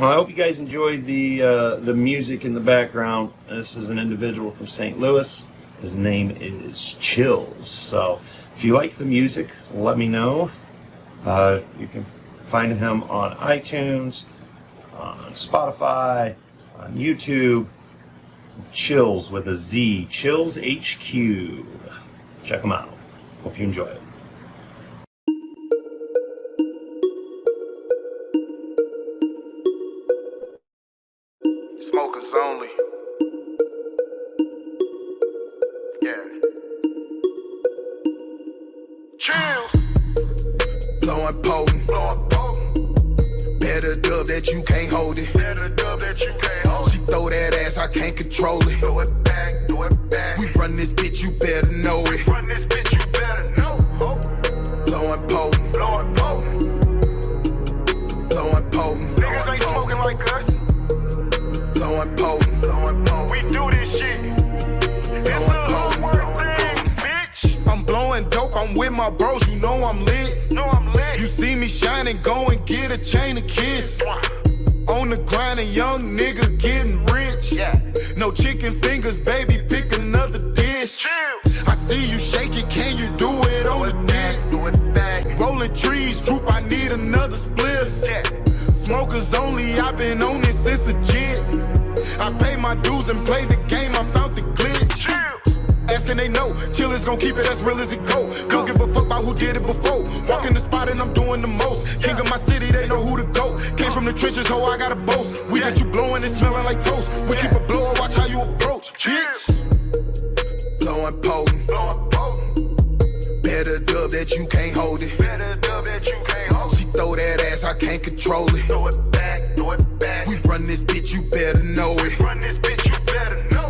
Well, I hope you guys enjoy the music in the background. This is an individual from St. Louis. His name is Chills. So if you like the music, let me know. You can find him on iTunes, on Spotify, on YouTube. Chills with a Z. Chills HQ. Check him out. Hope you enjoy it. Smokers only. Yeah. Chills. Blowing potent. Better dub that you can't hold it. She throw that ass, I can't control it. Throw it back, throw it back. We run this bitch, you better know it. Run this bitch, you better know. Blowing potent. Blowing potent. Niggas ain't smoking like us. Blowing potent. We do this shit. It's a whole work thing, bitch. I'm blowing dope, I'm with my bros, you know I'm lit. You see me shining, go and get a chain of kiss. On the grind, a young nigga getting rich. No chicken fingers, baby, pick another dish. I see you shake it, can you do it on the dick? Rolling trees, droop, I need another spliff. Smokers only, I've been on it since a jit. I pay my dues and play the game, I found the glitch. Asking they know, chill is gon' keep it as real as it go. Don't give a fuck about who did it before. Walk in the spot and I'm doing the most. King of my city, they know who to go. Came from the trenches, ho, I got a boast. We got you blowing and smelling like toast. We keep a blower, watch how you approach, bitch. Blowing potent. Better dub that you can't hold it. She throw that ass, I can't control it. Throw it back, throw it back. We run this bitch, you better know it. Run this bitch, you better know.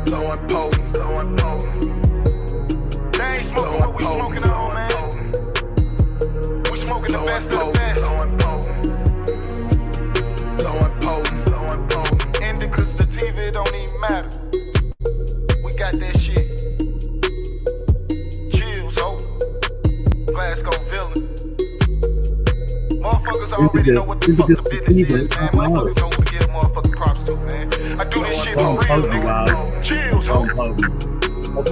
Blowing potent. They ain't smoking what we smoking on, man. We smoking the best of the best. Blowing potent. Indicas, the TV don't even matter. We got that shit. Chills, ho. Glasgow villain. Motherfuckers already know what the fuck the business is, man. Motherfuckers know who to give motherfucking props to, man. I do this shit for real, nigga. Chills, ho. Go to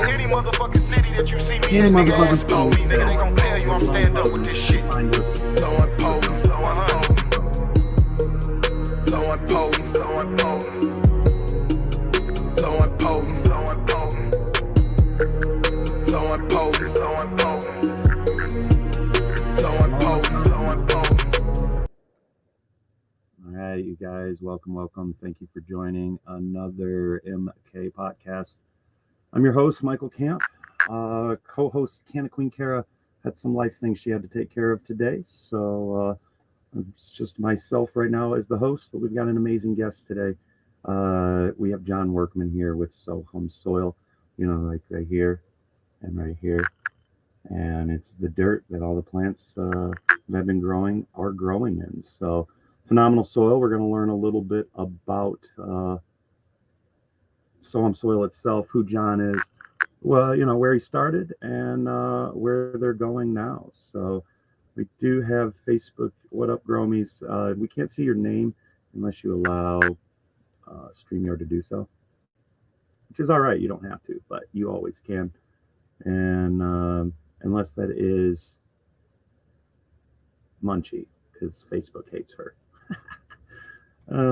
any motherfucking city that you see me in, nigga, ask for me, nigga. They gon' tell you I'm stand up with this shit. Blowing potent. Blowing potent. Blowing potent. Blowing potent. Blowing potent. Blowing potent. All right, you guys, welcome. Thank you for joining another MK Potcast. I'm your host, Michael Kamp. Co-host Canna Queen Kara had some life things she had to take care of today, so it's just myself right now as the host, but we've got an amazing guest today. We have Jon Workman here with Sohum soil, like right here and right here. And it's the dirt that all the plants that have been growing are growing in. So phenomenal soil. We're going to learn a little bit about Sohum soil itself, who Jon is, well, where he started and where they're going now. So we do have Facebook. What up, Gromies? We can't see your name unless you allow StreamYard to do so, which is all right. You don't have to, but you always can. And unless that is Munchie, because Facebook hates her.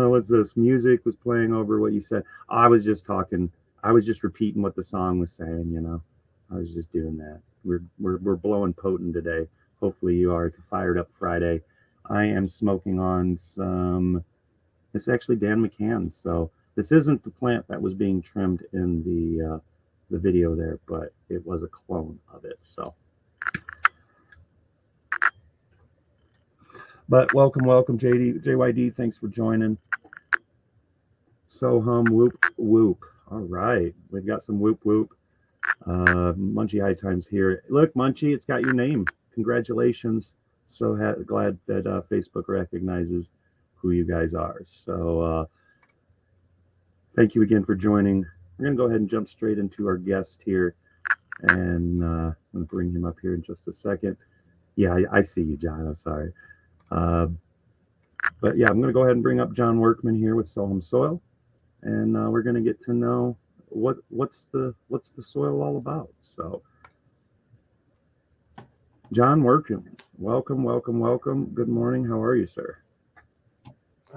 What's this? Music was playing over what you said. I was just talking. I was just repeating what the song was saying. I was just doing that. We're blowing potent today. Hopefully you are. It's a fired up Friday. I am smoking on some. It's actually Dan McCann's. So this isn't the plant that was being trimmed in the video there, but it was a clone of it. So. But welcome, JYD. Thanks for joining. Sohum, whoop. All right, we've got some whoop. Munchie High Times here. Look, Munchie, it's got your name. Congratulations. So glad that Facebook recognizes who you guys are. So thank you again for joining. We're going to go ahead and jump straight into our guest here. And I'm going to bring him up here in just a second. Yeah, I see you, Jon. I'm sorry. But yeah, I'm going to go ahead and bring up Jon Workman here with Sohum Soil, and we're going to get to know what's the soil all about. So, Jon Workman, welcome. Good morning. How are you, sir?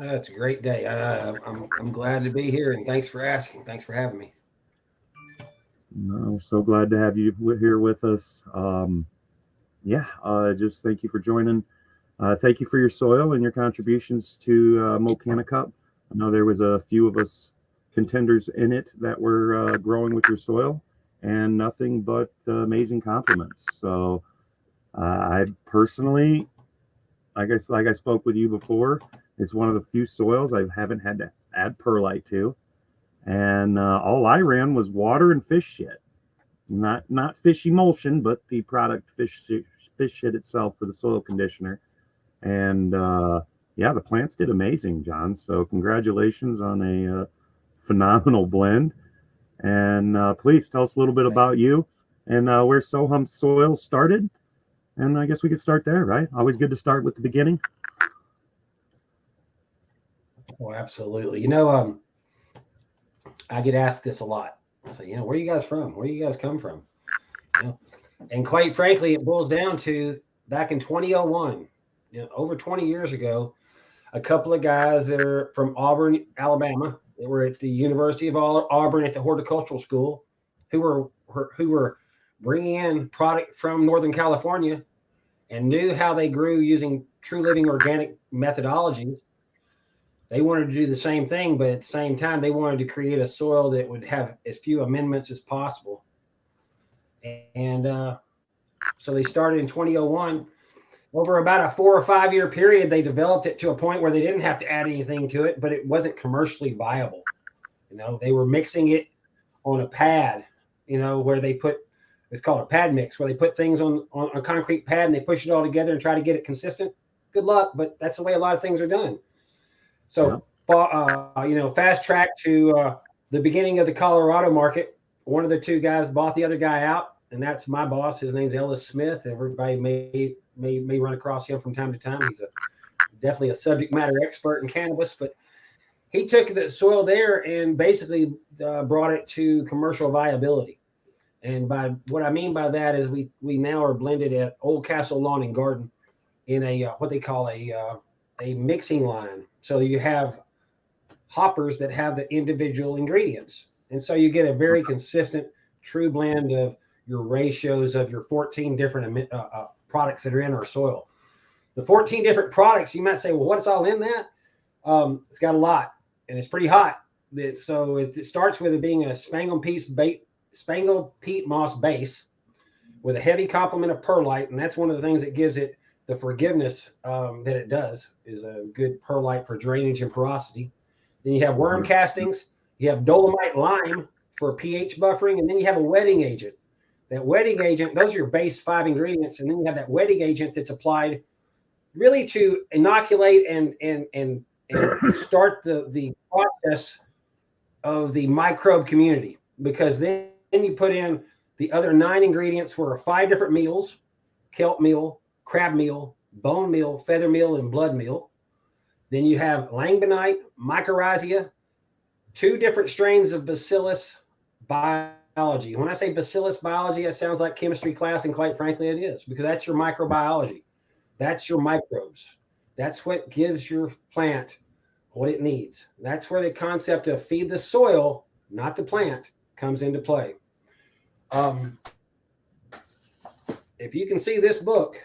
It's a great day. I'm glad to be here, and thanks for asking. Thanks for having me. No, so glad to have you here with us. Just thank you for joining. Thank you for your soil and your contributions to MK Cup. I know there was a few of us contenders in it that were growing with your soil, and nothing but amazing compliments. So I personally, like I spoke with you before, it's one of the few soils I haven't had to add perlite to, and all I ran was water and fish shit. Not fish emulsion, but the product fish shit itself for the soil conditioner. And the plants did amazing, Jon. So congratulations on a phenomenal blend. And please tell us a little bit about you and where Sohum Soil started. And I guess we could start there, right? Always good to start with the beginning. Oh, absolutely. I get asked this a lot. I say, where are you guys from? Where do you guys come from? And quite frankly, it boils down to back in 2001. Over 20 years ago, a couple of guys that are from Auburn, Alabama, they were at the University of Auburn at the horticultural school, who were bringing in product from Northern California and knew how they grew using true living organic methodologies. They wanted to do the same thing, but at the same time, they wanted to create a soil that would have as few amendments as possible. And so they started in 2001. Over about a 4 or 5 year period, they developed it to a point where they didn't have to add anything to it, but it wasn't commercially viable. They were mixing it on a pad, where they put, it's called a pad mix, where they put things on a concrete pad and they push it all together and try to get it consistent. Good luck, but that's the way a lot of things are done. So, fast track to the beginning of the Colorado market. One of the two guys bought the other guy out, and that's my boss. His name's Ellis Smith. Everybody may run across him from time to time. He's definitely a subject matter expert in cannabis, but he took the soil there and basically brought it to commercial viability. And by what I mean by that is we now are blended at Old Castle Lawn and Garden in a what they call a mixing line. So you have hoppers that have the individual ingredients, and so you get a very consistent, true blend of your ratios of your 14 different products that are in our soil. The 14 different products, you might say, well, what's all in that? It's got a lot, and it's pretty hot. So it starts with it being a spangle peat moss base with a heavy complement of perlite, and that's one of the things that gives it the forgiveness that it does, is a good perlite for drainage and porosity. Then you have worm castings, you have dolomite lime for pH buffering, and then you have a wetting agent. That wetting agent, those are your base 5 ingredients, and then you have that wetting agent that's applied really to inoculate and start the process of the microbe community, because then you put in the other 9 ingredients were 5 different meals: kelp meal, crab meal, bone meal, feather meal, and blood meal. Then you have langbonite, mycorrhizae, 2 different strains of bacillus biology. When I say bacillus biology, it sounds like chemistry class, and quite frankly, it is, because that's your microbiology. That's your microbes. That's what gives your plant what it needs. That's where the concept of feed the soil, not the plant, comes into play. If you can see this book,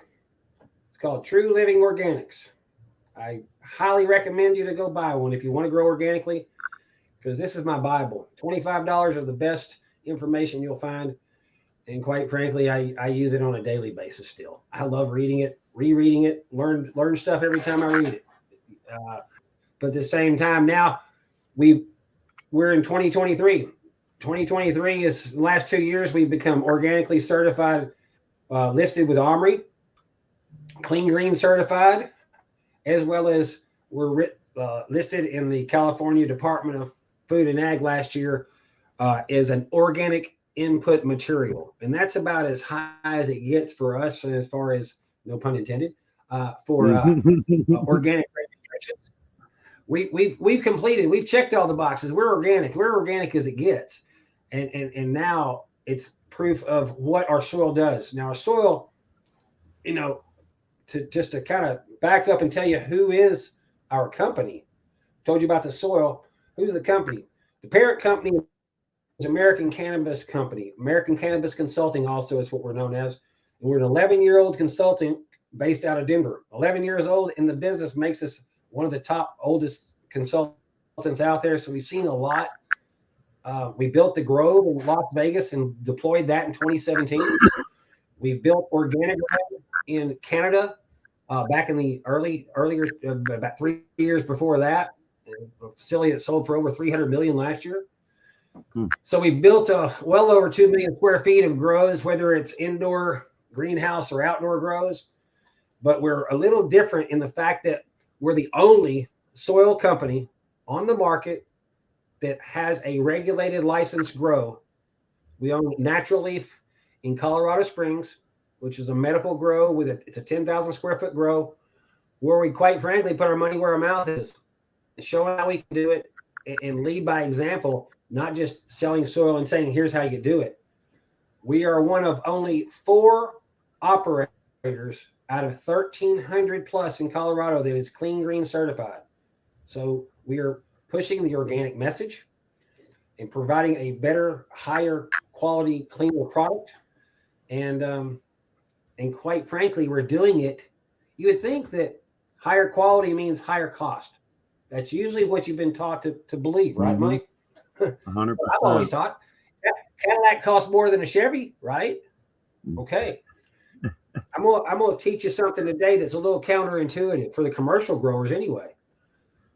it's called True Living Organics. I highly recommend you to go buy one if you want to grow organically, because this is my Bible. $25 of the best information you'll find. And quite frankly, I use it on a daily basis still. I love reading it, rereading it, learn stuff every time I read it. But at the same time, now we're in 2023. 2023 is the last 2 years we've become organically certified, listed with OMRI, Clean Green certified, as well as we're listed in the California Department of Food and Ag last year as an organic input material. And that's about as high as it gets for us, as far as, no pun intended, for organic restrictions. We've completed. We've checked all the boxes. We're organic. We're organic as it gets, and now it's proof of what our soil does. Now our soil, to kind of back up and tell you who is our company. Told you about the soil. Who's the company? The parent company is American Cannabis Company. American Cannabis Consulting also is what we're known as. And we're an 11-year-old consultant based out of Denver. 11 years old in the business makes us one of the top oldest consultants out there. So we've seen a lot. We built the Grove in Las Vegas and deployed that in 2017. We built Organic in Canada back in the earlier, about 3 years before that. A facility that sold for over $300 million last year. So we built well over 2 million square feet of grows, whether it's indoor greenhouse or outdoor grows. But we're a little different in the fact that we're the only soil company on the market that has a regulated licensed grow. We own Natural Leaf in Colorado Springs, which is a medical grow it's a 10,000 square foot grow, where we quite frankly put our money where our mouth is, showing how we can do it and lead by example, not just selling soil and saying, here's how you do it. We are one of only 4 operators out of 1,300 plus in Colorado that is Clean Green certified. So we are pushing the organic message and providing a better, higher quality, cleaner product. And quite frankly, we're doing it. You would think that higher quality means higher cost. That's usually what you've been taught to believe, right, Mike? 100%. I've always taught Cadillac costs more than a Chevy, right? Okay. I'm gonna teach you something today that's a little counterintuitive for the commercial growers anyway.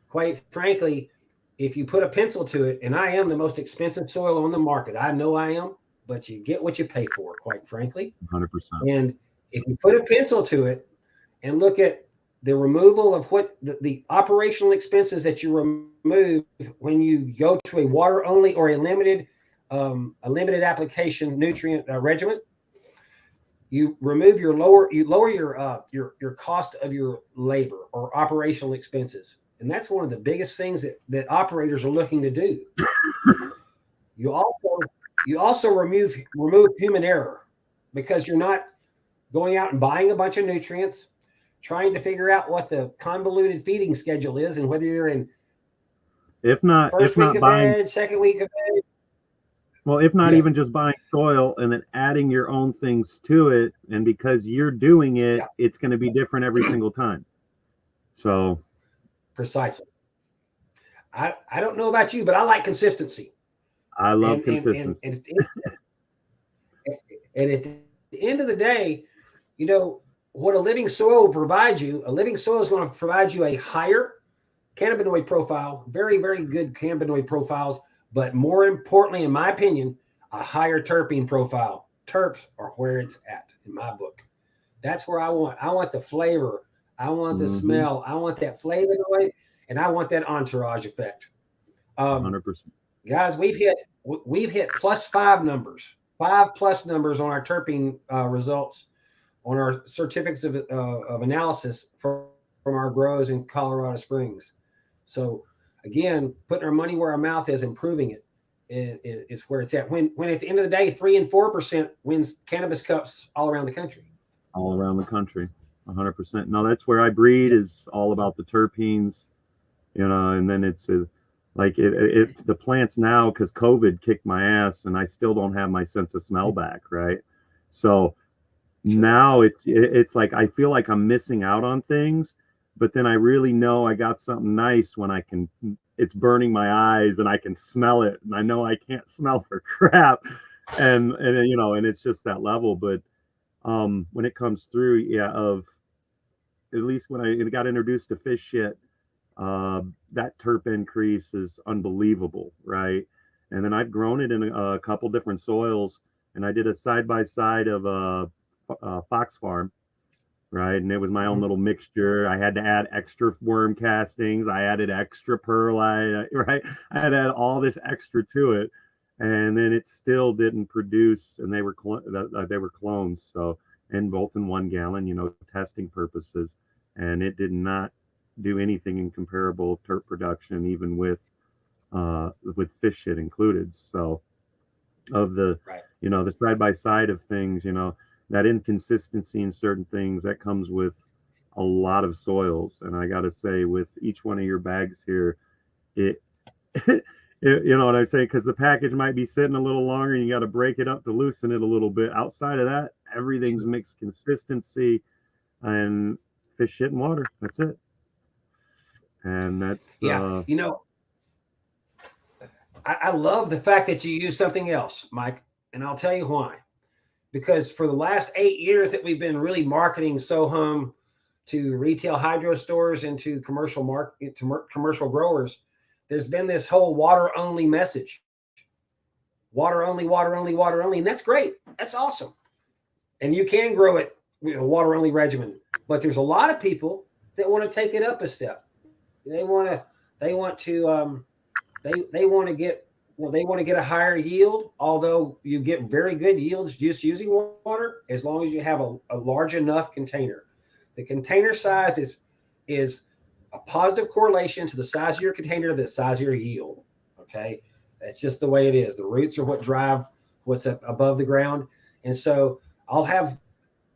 Quite frankly, if you put a pencil to it, and I am the most expensive soil on the market, I know I am, but you get what you pay for, quite frankly. 100%. And if you put a pencil to it and look at the removal of what the operational expenses that you remove when you go to a water only or a limited application nutrient regimen, you lower your cost of your labor or operational expenses. And that's one of the biggest things that operators are looking to do. You also remove human error, because you're not going out and buying a bunch of nutrients, trying to figure out what the convoluted feeding schedule is and whether you're in first week of bed, second week of bed. Well, if not even just buying soil and then adding your own things to it, and because you're doing it, it's going to be different every single time. So precisely. I don't know about you, but I like consistency. I love consistency. And at the end of the day, what a living soil will provide you, a living soil is going to provide you a higher cannabinoid profile, very, very good cannabinoid profiles, but more importantly, in my opinion, a higher terpene profile. Terps are where it's at in my book. That's where I want the flavor. I want the smell. I want that flavonoid, and I want that entourage effect. 100%. Guys, we've hit +5 numbers, 5+ numbers on our terpene results on our certificates of analysis from our grows in Colorado Springs. So again, putting our money where our mouth is, improving it is where it's at. When at the end of the day, 3 and 4% wins cannabis cups all around the country. All around the country, 100%. No, that's where I breed, is all about the terpenes, and then it's the plants now, because COVID kicked my ass and I still don't have my sense of smell back, right? So now it's like I feel like I'm missing out on things, but then I really know I got something nice when it's burning my eyes and I can smell it, and I know I can't smell for crap, and it's just that level. But when it comes through, at least when I got introduced to fish shit, that terp increase is unbelievable, right? And then I've grown it in a couple different soils, and I did a side-by-side of a Fox Farm, right? And it was my own little mixture. I had to add extra worm castings. I added extra perlite, right? I had to add all this extra to it, and then it still didn't produce. And they were clones, so, and both in 1 gallon, testing purposes, and it did not do anything in comparable terp production, even with fish shit included. So of the, Right. the side by side of things, that inconsistency in certain things that comes with a lot of soils. And I got to say, with each one of your bags here, it, you know what I say? Because the package might be sitting a little longer and you got to break it up to loosen it a little bit. Outside of that, everything's mixed consistency and fish, shit, and water. That's it. And that's, Yeah. I love the fact that you use something else, Mike, and I'll tell you why. Because for the last 8 years that we've been really marketing Sohum to retail hydro stores and to commercial growers, there's been this whole water only message. Water only, water only, water only. And that's great. That's awesome. And you can grow it, water only regimen. But there's a lot of people that want to take it up a step. They want to get a higher yield, although you get very good yields just using water, as long as you have a large enough container. The container size is a positive correlation to the size of your container, the size of your yield. Okay. That's just the way it is. The roots are what drive what's above the ground. And so I'll have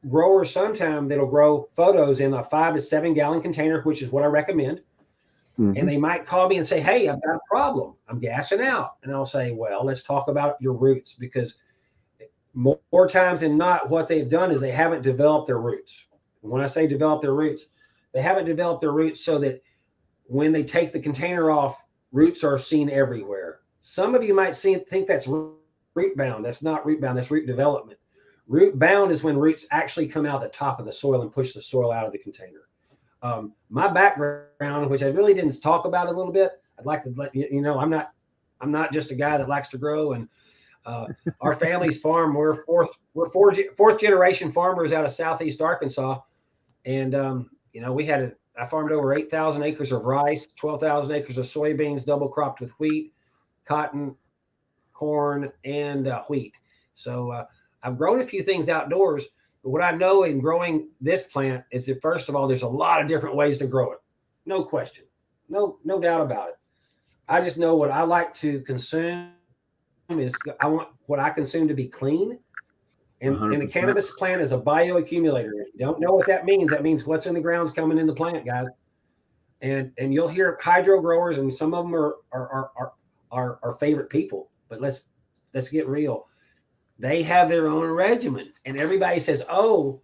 growers sometime that'll grow photos in a 5 to 7 gallon container, which is what I recommend. Mm-hmm. And they might call me and say, hey, I've got a problem. I'm gassing out. And I'll say, well, let's talk about your roots, because more times than not, what they've done is they haven't developed their roots. And when I say develop their roots, they haven't developed their roots so that when they take the container off, roots are seen everywhere. Some of you might think that's root bound. That's not root bound. That's root development. Root bound is when roots actually come out the top of the soil and push the soil out of the container. My background, which I really didn't talk about a little bit, I'd like to let you know, I'm not just a guy that likes to grow. And our family's farm, we're fourth generation farmers out of Southeast Arkansas. And, I farmed over 8,000 acres of rice, 12,000 acres of soybeans, double cropped with wheat, cotton, corn, and wheat. So I've grown a few things outdoors. But what I know in growing this plant is that, first of all, there's a lot of different ways to grow it. No question. No doubt about it. I just know what I like to consume is I want what I consume to be clean. And the cannabis plant is a bioaccumulator. If you don't know what that means what's in the ground's coming in the plant, guys. And you'll hear hydro growers, and some of them are favorite people. But let's get real. They have their own regimen, and everybody says, "Oh,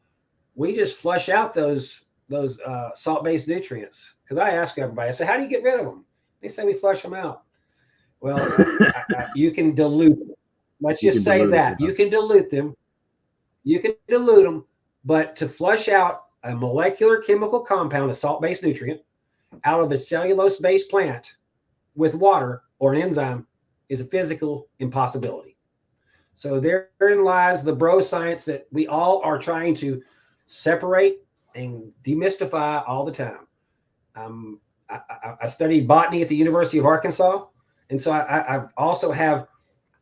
we just flush out those salt-based nutrients." Because I ask everybody, I say, "How do you get rid of them?" They say we flush them out. Well, you can dilute them. Let's just say that you can dilute them. You can dilute them, but to flush out a molecular chemical compound, a salt-based nutrient, out of a cellulose-based plant with water or an enzyme is a physical impossibility. So therein lies the bro science that we all are trying to separate and demystify all the time. I studied botany at the University of Arkansas, and so I've also have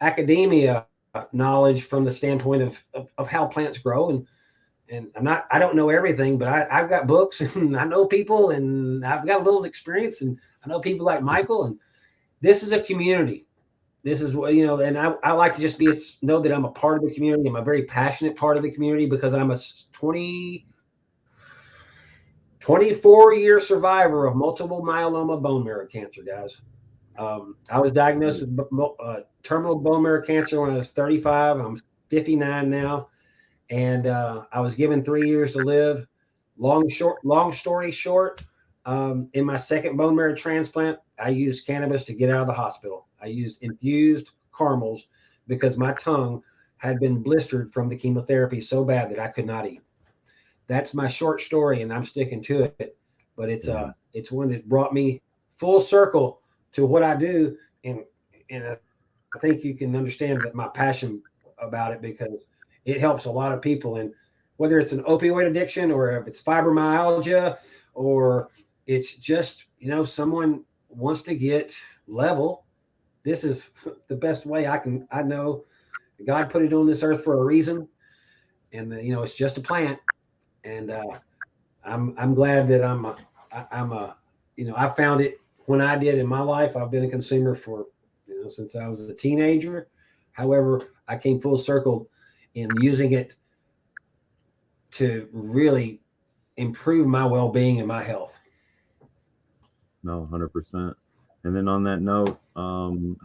academia knowledge from the standpoint of how plants grow, and I don't know everything, but I've got books and I know people, and I've got a little experience, and I know people like Michael, and this is a community. This is what, and I like to just know that I'm a part of the community. I'm a very passionate part of the community because I'm a 24-year survivor of multiple myeloma bone marrow cancer, guys. I was diagnosed with terminal bone marrow cancer when I was 35. I'm 59 now. And I was given 3 years to live. Long story short, in my second bone marrow transplant, I used cannabis to get out of the hospital. I used infused caramels because my tongue had been blistered from the chemotherapy so bad that I could not eat. That's my short story, and I'm sticking to it. But it's one that brought me full circle to what I do, and I think you can understand that my passion about it, because it helps a lot of people. And whether it's an opioid addiction, or if it's fibromyalgia, or it's just someone wants to get level, this is the best way I know. God put it on this earth for a reason, and it's just a plant. And I'm glad that I'm I found it when I did in my life. I've been a consumer for, since I was a teenager. However, I came full circle in using it to really improve my well-being and my health. No, 100%. And then on that note,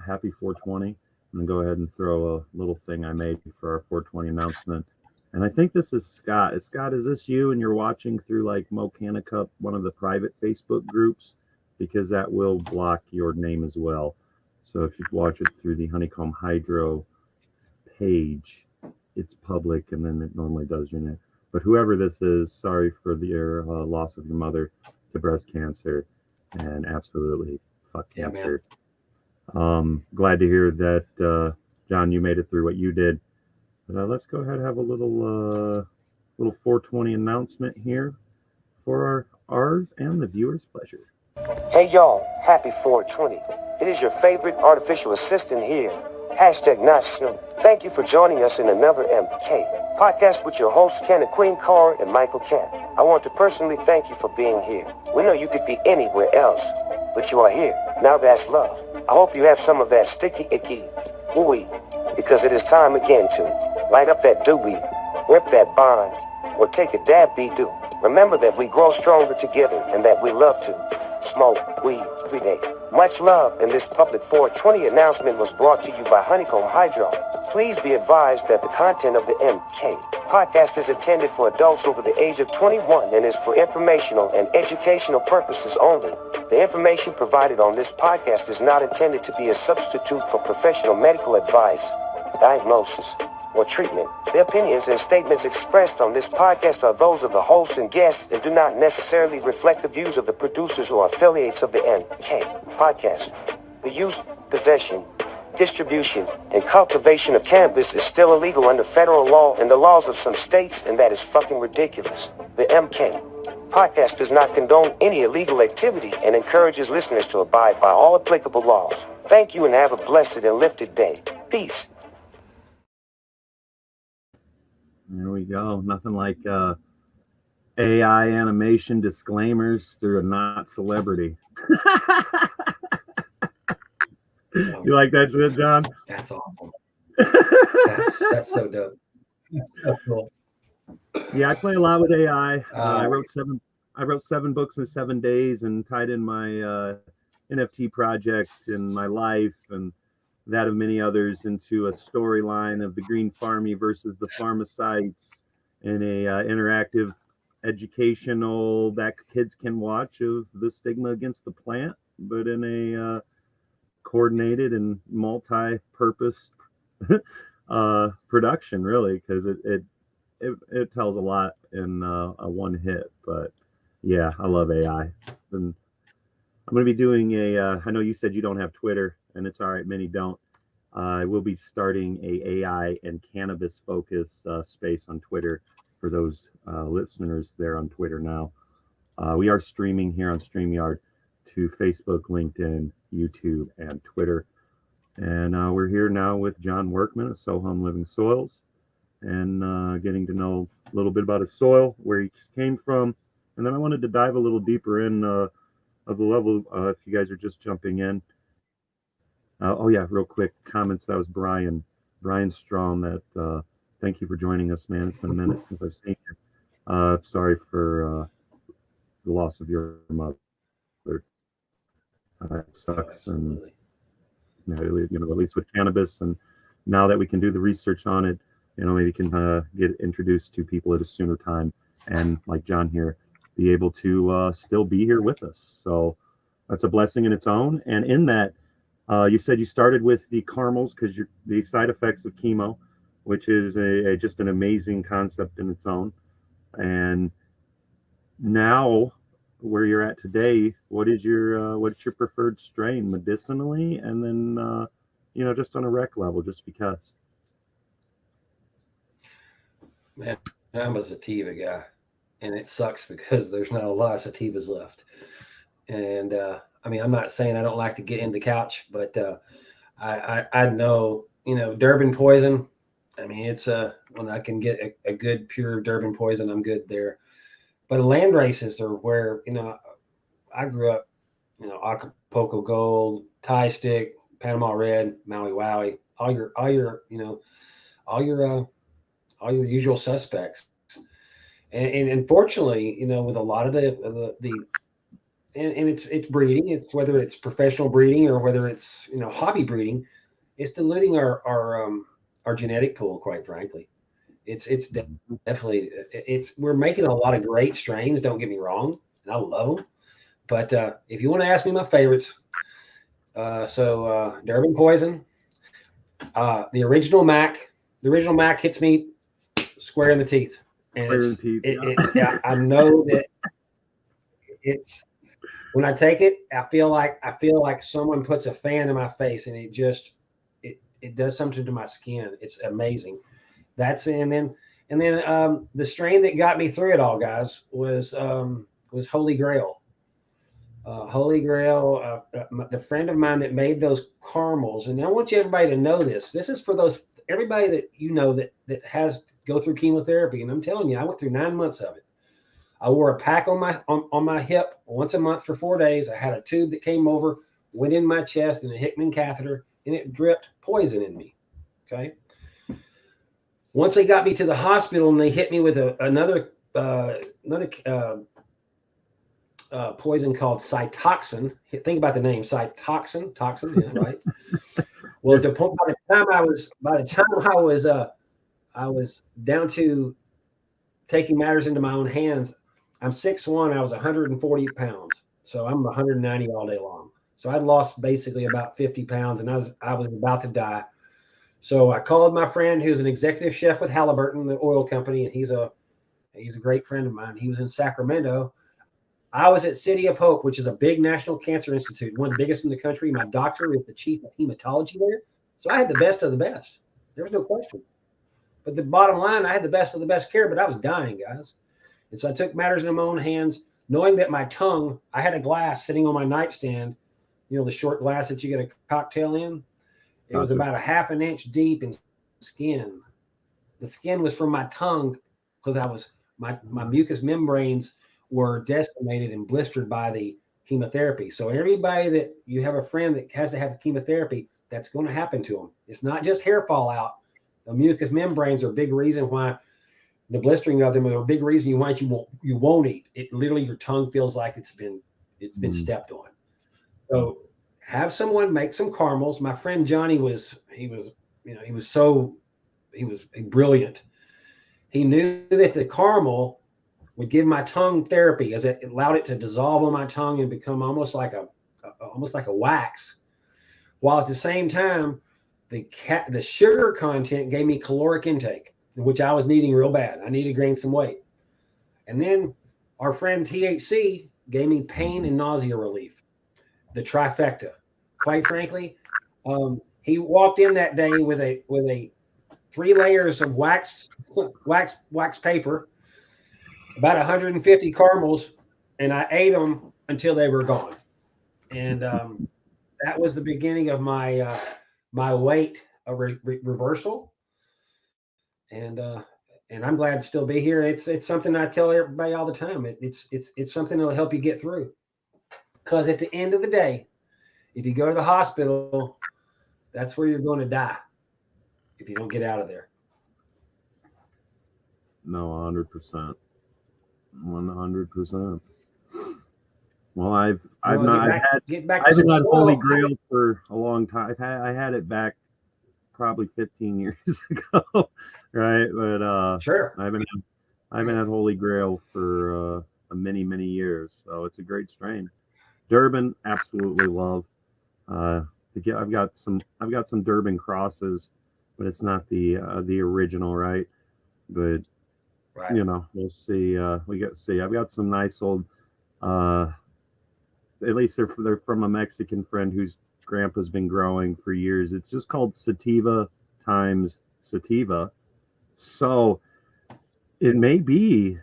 happy 420. I'm going to go ahead and throw a little thing I made for our 420 announcement. And I think this is Scott. Scott, is this you and you're watching through like Mocanica, one of the private Facebook groups? Because that will block your name as well. So if you watch it through the Honeycomb Hydro page, it's public, and then it normally does your name. But whoever this is, sorry for your loss of your mother to breast cancer, and absolutely fuck cancer. Glad to hear that, John, you made it through what you did. But let's go ahead and have a little 420 announcement here for ours and the viewers' pleasure. Hey y'all, happy 420. It is your favorite artificial assistant here. Hashtag not Snoop. Thank you for joining us in another MK Podcast with your hosts, Queen Carr and Michael Kamp. I want to personally thank you for being here. We know you could be anywhere else, but you are here. Now that's love. I hope you have some of that sticky icky ooey, because it is time again to light up that doobie, rip that bond, or take a dab be-do. Remember that we grow stronger together and that we love to smoke weed every day. Much love, and this public 420 announcement was brought to you by Honeycomb Hydro. Please be advised that the content of the MK Podcast is intended for adults over the age of 21 and is for informational and educational purposes only. The information provided on this podcast is not intended to be a substitute for professional medical advice, diagnosis, or treatment. The opinions and statements expressed on this podcast are those of the hosts and guests and do not necessarily reflect the views of the producers or affiliates of the MK Podcast. The use, possession, distribution, and cultivation of cannabis is still illegal under federal law and the laws of some states, and that is fucking ridiculous. The MK Podcast does not condone any illegal activity and encourages listeners to abide by all applicable laws. Thank you and have a blessed and lifted day. Peace. There we go. Nothing like AI animation disclaimers through a not celebrity. You like that shit, John? That's awesome. That's so dope. That's so cool. Yeah, I play a lot with AI. I wrote 7 books in 7 days and tied in my NFT project and my life and that of many others into a storyline of the green farmy versus the pharmacites in a interactive educational that kids can watch of the stigma against the plant, but in a coordinated and multi-purpose production, really, because it tells a lot in a one hit. But yeah, I love AI. And I'm going to be doing I know you said you don't have Twitter, and it's all right, many don't. I will be starting a AI and cannabis focus space on Twitter for those listeners there on Twitter now. We are streaming here on StreamYard to Facebook, LinkedIn, YouTube, and Twitter. And we're here now with Jon Workman of Sohum Living Soils, and getting to know a little bit about his soil, where he came from. And then I wanted to dive a little deeper in of the level, if you guys are just jumping in. Oh yeah, real quick comments. That was Brian Strom. That thank you for joining us, man. It's been a minute since I've seen you. Sorry for the loss of your mother. It sucks, and at least with cannabis, and now that we can do the research on it, maybe can get introduced to people at a sooner time, and like John here, be able to still be here with us. So that's a blessing in its own. And in that, you said you started with the caramels because the side effects of chemo, which is just an amazing concept in its own. And now, where you're at today, what's your preferred strain medicinally, and then just on a rec level, just because? Man, I'm a sativa guy, and it sucks because there's not a lot of sativas left. And I'm not saying I don't like to get in the couch, but I know, Durban poison. It's when I can get a good pure Durban poison, I'm good there. But land races are where, I grew up Acapulco Gold, Thai Stick, Panama Red, Maui Wowie, all your all your usual suspects. And unfortunately, with a lot of the and it's breeding, it's whether it's professional breeding or whether it's hobby breeding, it's diluting our genetic pool. Quite frankly, it's definitely we're making a lot of great strains. Don't get me wrong, and I love them. But if you want to ask me my favorites, Durban Poison, the original Mac hits me square in the teeth, and I know that it's when I take it, I feel like someone puts a fan in my face, and it does something to my skin. It's amazing. And then the strain that got me through it all, guys, was Holy Grail. Holy Grail, the friend of mine that made those caramels, and I want everybody to know this. This is for everybody that that has go through chemotherapy, and I'm telling you, I went through 9 months of it. I wore a pack on my hip once a month for 4 days. I had a tube that came over, went in my chest, and a Hickman catheter, and it dripped poison in me. Okay. Once they got me to the hospital, and they hit me with another poison called Cytoxin. Think about the name, Cytoxin. Toxin, yeah, right? Well, by the time I was down to taking matters into my own hands, I'm 6'1", I was 140 pounds. So I'm 190 all day long. So I'd lost basically about 50 pounds, and I was about to die. So I called my friend who's an executive chef with Halliburton, the oil company, and he's a great friend of mine. He was in Sacramento. I was at City of Hope, which is a big national cancer institute, one of the biggest in the country. My doctor is the chief of hematology there. So I had the best of the best. There was no question. But the bottom line, I had the best of the best care, but I was dying, guys. And so I took matters in my own hands, knowing that my tongue, I had a glass sitting on my nightstand, the short glass that you get a cocktail in. It was about a half an inch deep in skin. The skin was from my tongue because my mucous membranes were decimated and blistered by the chemotherapy. So everybody that you have a friend that has to have the chemotherapy, that's going to happen to them. It's not just hair fall out. The mucous membranes are a big reason why the blistering of them are a big reason why you won't eat. It literally, your tongue feels like it's been stepped on. So have someone make some caramels. My friend Johnny was brilliant. He knew that the caramel would give my tongue therapy, as it allowed it to dissolve on my tongue and become almost like a wax, while at the same time the sugar content gave me caloric intake, which I was needing real bad. I needed to gain some weight. And then our friend THC gave me pain and nausea relief, the trifecta. Quite frankly, he walked in that day with a 3 layers of wax paper, about 150 caramels, and I ate them until they were gone. And that was the beginning of my weight reversal. And I'm glad to still be here. It's something I tell everybody all the time. It's something that'll help you get through. Because at the end of the day, if you go to the hospital, that's where you're going to die if you don't get out of there. No, 100%. 100%. Well, I've had Holy Grail for a long time. I had it back probably 15 years ago, right? But sure, I haven't had Holy Grail for many years. So it's a great strain. Durban, absolutely love. I've got some Durban crosses, but it's not the original, right? But right. We'll see. I've got some nice old. At least they're from a Mexican friend whose grandpa's been growing for years. It's just called Sativa times Sativa. So it may be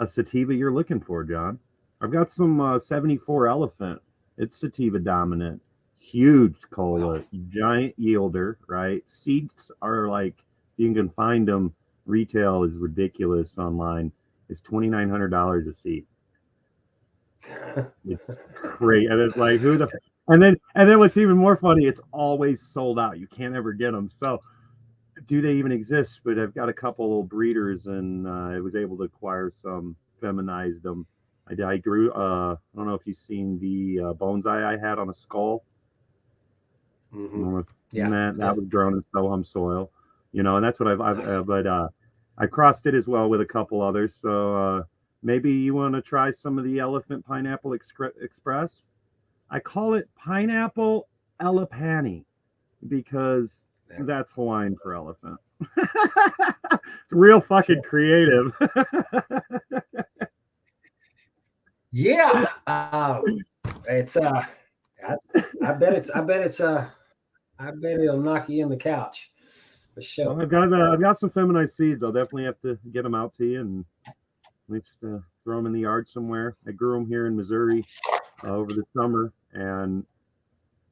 a sativa you're looking for, John. I've got some 74 Elephant. It's sativa dominant, huge cola, wow. Giant yielder, right? Seeds are like, you can find them. Retail is ridiculous online. It's $2,900 a seed. It's great, and it's like and then what's even more funny, it's always sold out. You can't ever get them. So, do they even exist? But I've got a couple of breeders, and I was able to acquire some, feminized them. I grew. I don't know if you've seen the bonsai I had on a skull. I don't know if you've seen that was grown in Sohum soil, and that's what I crossed it as well with a couple others. So maybe you want to try some of the Elephant Pineapple Express. I call it Pineapple Elefani because that's Hawaiian for elephant. It's real fucking creative. Yeah. It's I bet it'll knock you in the couch for sure. Well, I've got some feminized seeds. I'll definitely have to get them out to you and at least throw them in the yard somewhere. I grew them here in Missouri over the summer, and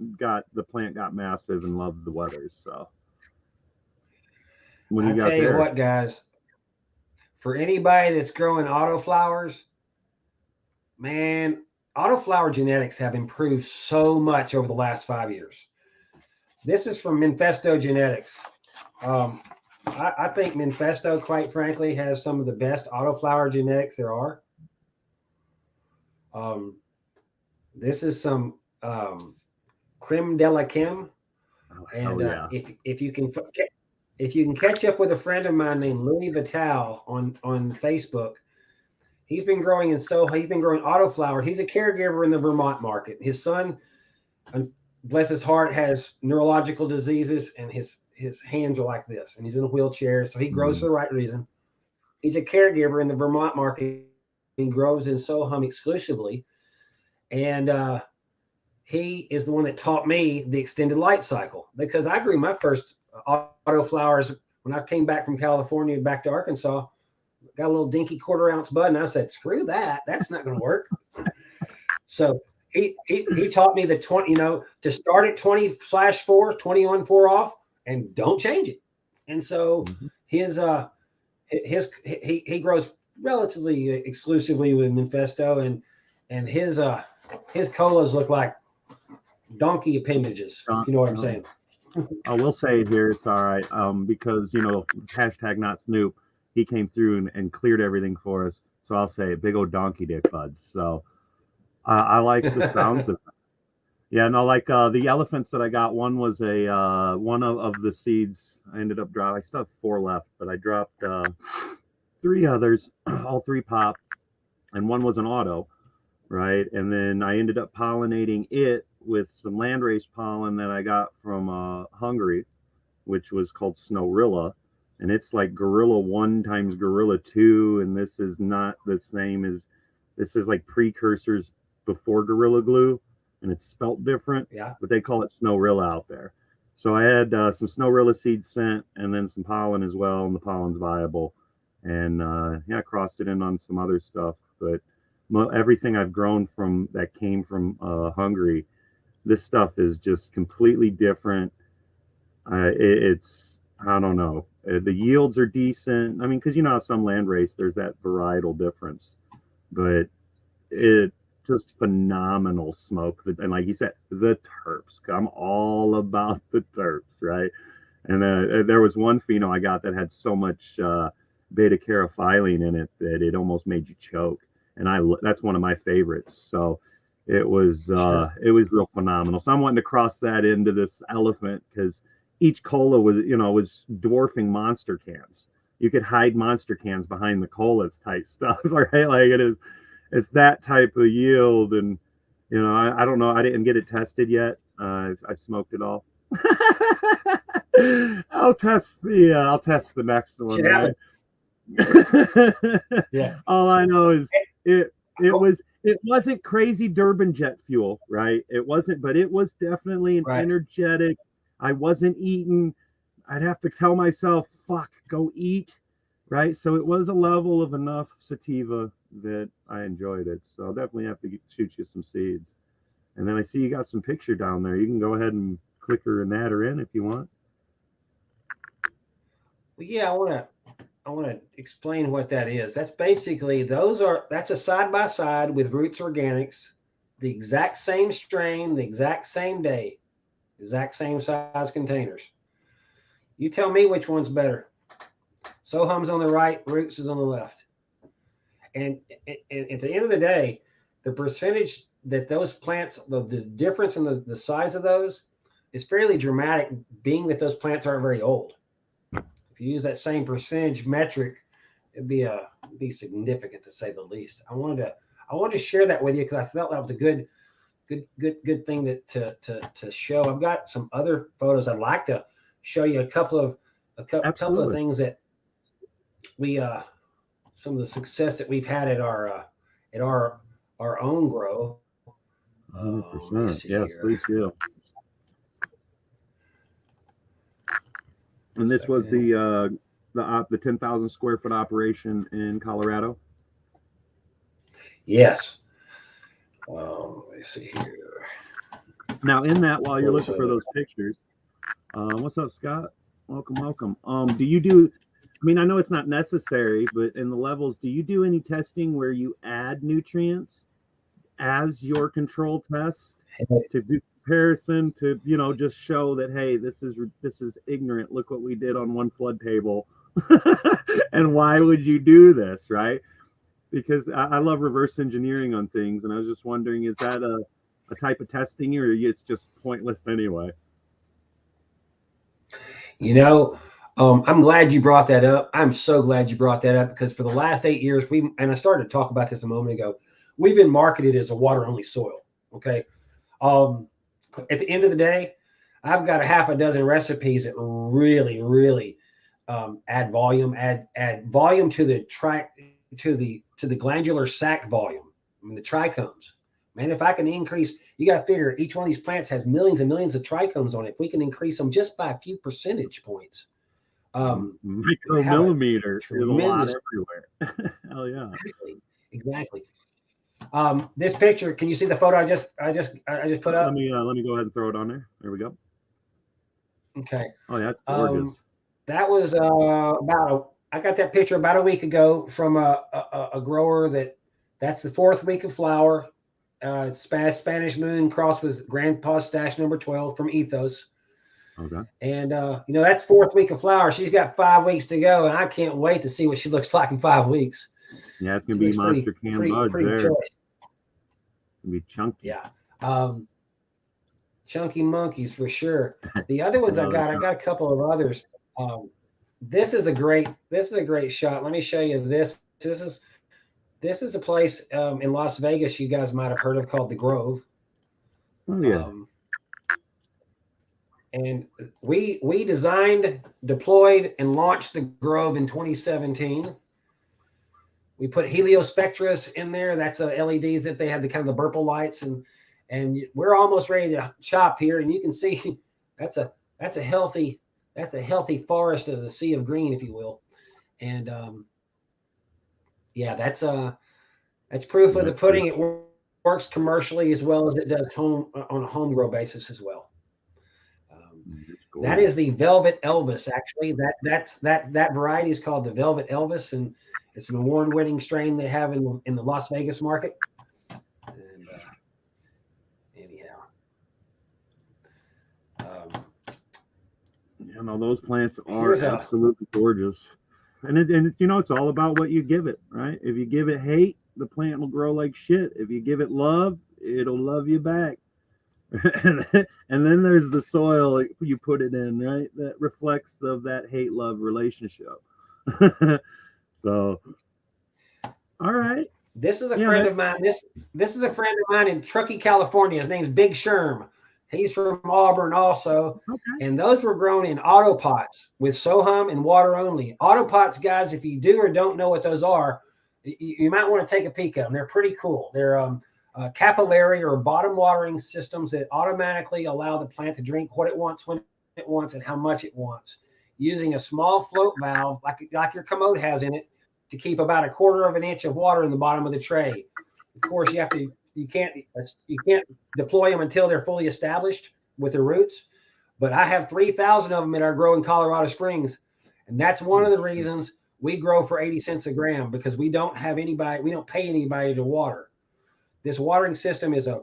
the plant got massive and loved the weather. So I'll tell you what, guys, for anybody that's growing autoflowers, man, autoflower genetics have improved so much over the last 5 years. This is from Manifesto Genetics. I think Manifesto, quite frankly, has some of the best autoflower genetics there are. This is some creme de la creme, and if you can catch up with a friend of mine named Louis Vital on Facebook, he's been growing he's been growing autoflower. He's a caregiver in the Vermont market. His son, bless his heart, has neurological diseases, and his hands are like this, and he's in a wheelchair, so he grows for the right reason. He's a caregiver in the Vermont market. He grows in Sohum exclusively, and he is the one that taught me the extended light cycle, because I grew my first autoflowers when I came back from California back to Arkansas. Got a little dinky 1/4 ounce bud, and I said, screw that, that's not going to work. So he taught me the 20, to start at 20/4, 20 on 4 off, and don't change it. And so he grows relatively exclusively with Manifesto, and his colas look like donkey appendages, if you know what I'm saying. I will say here it's all right, because hashtag not Snoop, he came through and cleared everything for us. So I'll say big old donkey dick buds. So I like the sounds of it. Yeah, no, like the elephants that I got, one was one of the seeds I ended up dropping. I still have 4 left, but I dropped 3 others, all 3 popped, and one was an auto, right? And then I ended up pollinating it with some landrace pollen that I got from Hungary, which was called Snowrilla. And it's like Gorilla 1 times Gorilla 2, and this is not the same as, this is like precursors before Gorilla Glue, and it's spelt different, but they call it Snowrilla out there. So I had some Snowrilla seeds sent, and then some pollen as well, and the pollen's viable. And I crossed it in on some other stuff, but everything I've grown from that came from Hungary, this stuff is just completely different. It's, I don't know, the yields are decent. I mean, because how some landrace, there's that varietal difference, but it just phenomenal smoke. And like you said, the terps. I'm all about the terps, right? And there was one pheno I got that had so much beta carophylline in it that it almost made you choke. And that's one of my favorites. So it was real phenomenal. So I'm wanting to cross that into this elephant, because each cola was dwarfing monster cans. You could hide monster cans behind the colas type stuff, right? Like it's that type of yield. And I don't know, I didn't get it tested yet. I smoked it all. I'll test the next one, right? Yeah. All I know is it wasn't crazy Durban jet fuel, right? It wasn't, but it was definitely an energetic. I wasn't eating. I'd have to tell myself, fuck, go eat, right? So it was a level of enough sativa that I enjoyed it. So I'll definitely have to shoot you some seeds. And then I see you got some picture down there. You can go ahead and click her and add her in if you want. Well, yeah, I to explain what that is. That's basically that's a side by side with Roots Organics, the exact same strain, the exact same day, exact same size containers. You tell me which one's better. Sohum's on the right, Roots is on the left. And at the end of the day, the percentage that those plants, the difference in the size of those is fairly dramatic, being that those plants aren't very old. If you use that same percentage metric, it'd be significant, to say the least. I wanted to share that with you because I felt that was a good thing to show. I've got some other photos I'd like to show you, a couple of things that we some of the success that we've had at our own grow. 100%. Yes, please do. And this was the 10,000 square foot operation in Colorado. Yes. Let me see here. Now, in that, while you're looking for those pictures, what's up, Scott? Welcome. Do you do? I mean, I know it's not necessary, but in the levels, do you do any testing where you add nutrients as your control test to do comparison to, just show that, hey, this is ignorant. Look what we did on one flood table. And why would you do this, right? Because I love reverse engineering on things, and I was just wondering, is that a type of testing, or it's just pointless anyway? I'm glad you brought that up. I'm so glad you brought that up, because for the last 8 years, and I started to talk about this a moment ago, we've been marketed as a water-only soil. Okay. At the end of the day, I've got a half a dozen recipes that really, really add volume to the glandular sac volume. I mean, the trichomes. Man, if I can increase, you got to figure each one of these plants has millions and millions of trichomes on it. If we can increase them just by a few percentage points, micromillimeter is a lot everywhere. Hell yeah. Exactly. This picture, can you see the photo I just put up? Let me go ahead and throw it on there. There we go. Okay. Oh yeah, that's gorgeous. That was I got that picture about a week ago from a grower that's the 4th week of flower. It's Spanish Moon crossed with Grandpa's Stash number 12 from Ethos. Okay. And that's 4th week of flower. She's got 5 weeks to go, and I can't wait to see what she looks like in 5 weeks. Yeah, it's gonna be monster can buds there. It's gonna be chunky. Yeah. Chunky monkeys for sure. The other ones I got a couple of others. This is a great shot. Let me show you this. This is a place in Las Vegas you guys might have heard of called the Grove. Oh yeah. And we designed, deployed, and launched the Grove in 2017. We put heliospectras in there. That's LEDs that they had the kind of the Burple lights, and we're almost ready to chop here. And you can see that's a healthy forest of the sea of green, if you will. And that's proof of the pudding. It works commercially as well as it does on a home grow basis as well. That is the Velvet Elvis. Actually, that variety is called the Velvet Elvis, and it's an award-winning strain they have in the Las Vegas market. And those plants are absolutely gorgeous. And it's all about what you give it, right? If you give it hate, the plant will grow like shit. If you give it love, it'll love you back. And then there's the soil you put it in, right? That reflects of that hate-love relationship. So, all right. This is a friend of mine. This is a friend of mine in Truckee, California. His name's Big Sherm. He's from Auburn also. Okay. And those were grown in autopots with Sohum and water only. Autopots, guys, if you do or don't know what those are, you might want to take a peek at them. They're pretty cool. They're capillary or bottom watering systems that automatically allow the plant to drink what it wants, when it wants, and how much it wants, using a small float valve like your commode has in it to keep about 1/4 of an inch of water in the bottom of the tray. Of course, you can't deploy them until they're fully established with their roots. But I have 3,000 of them in our grow in Colorado Springs, and that's one of the reasons we grow for 80 cents a gram because we don't pay anybody to water. This watering system is a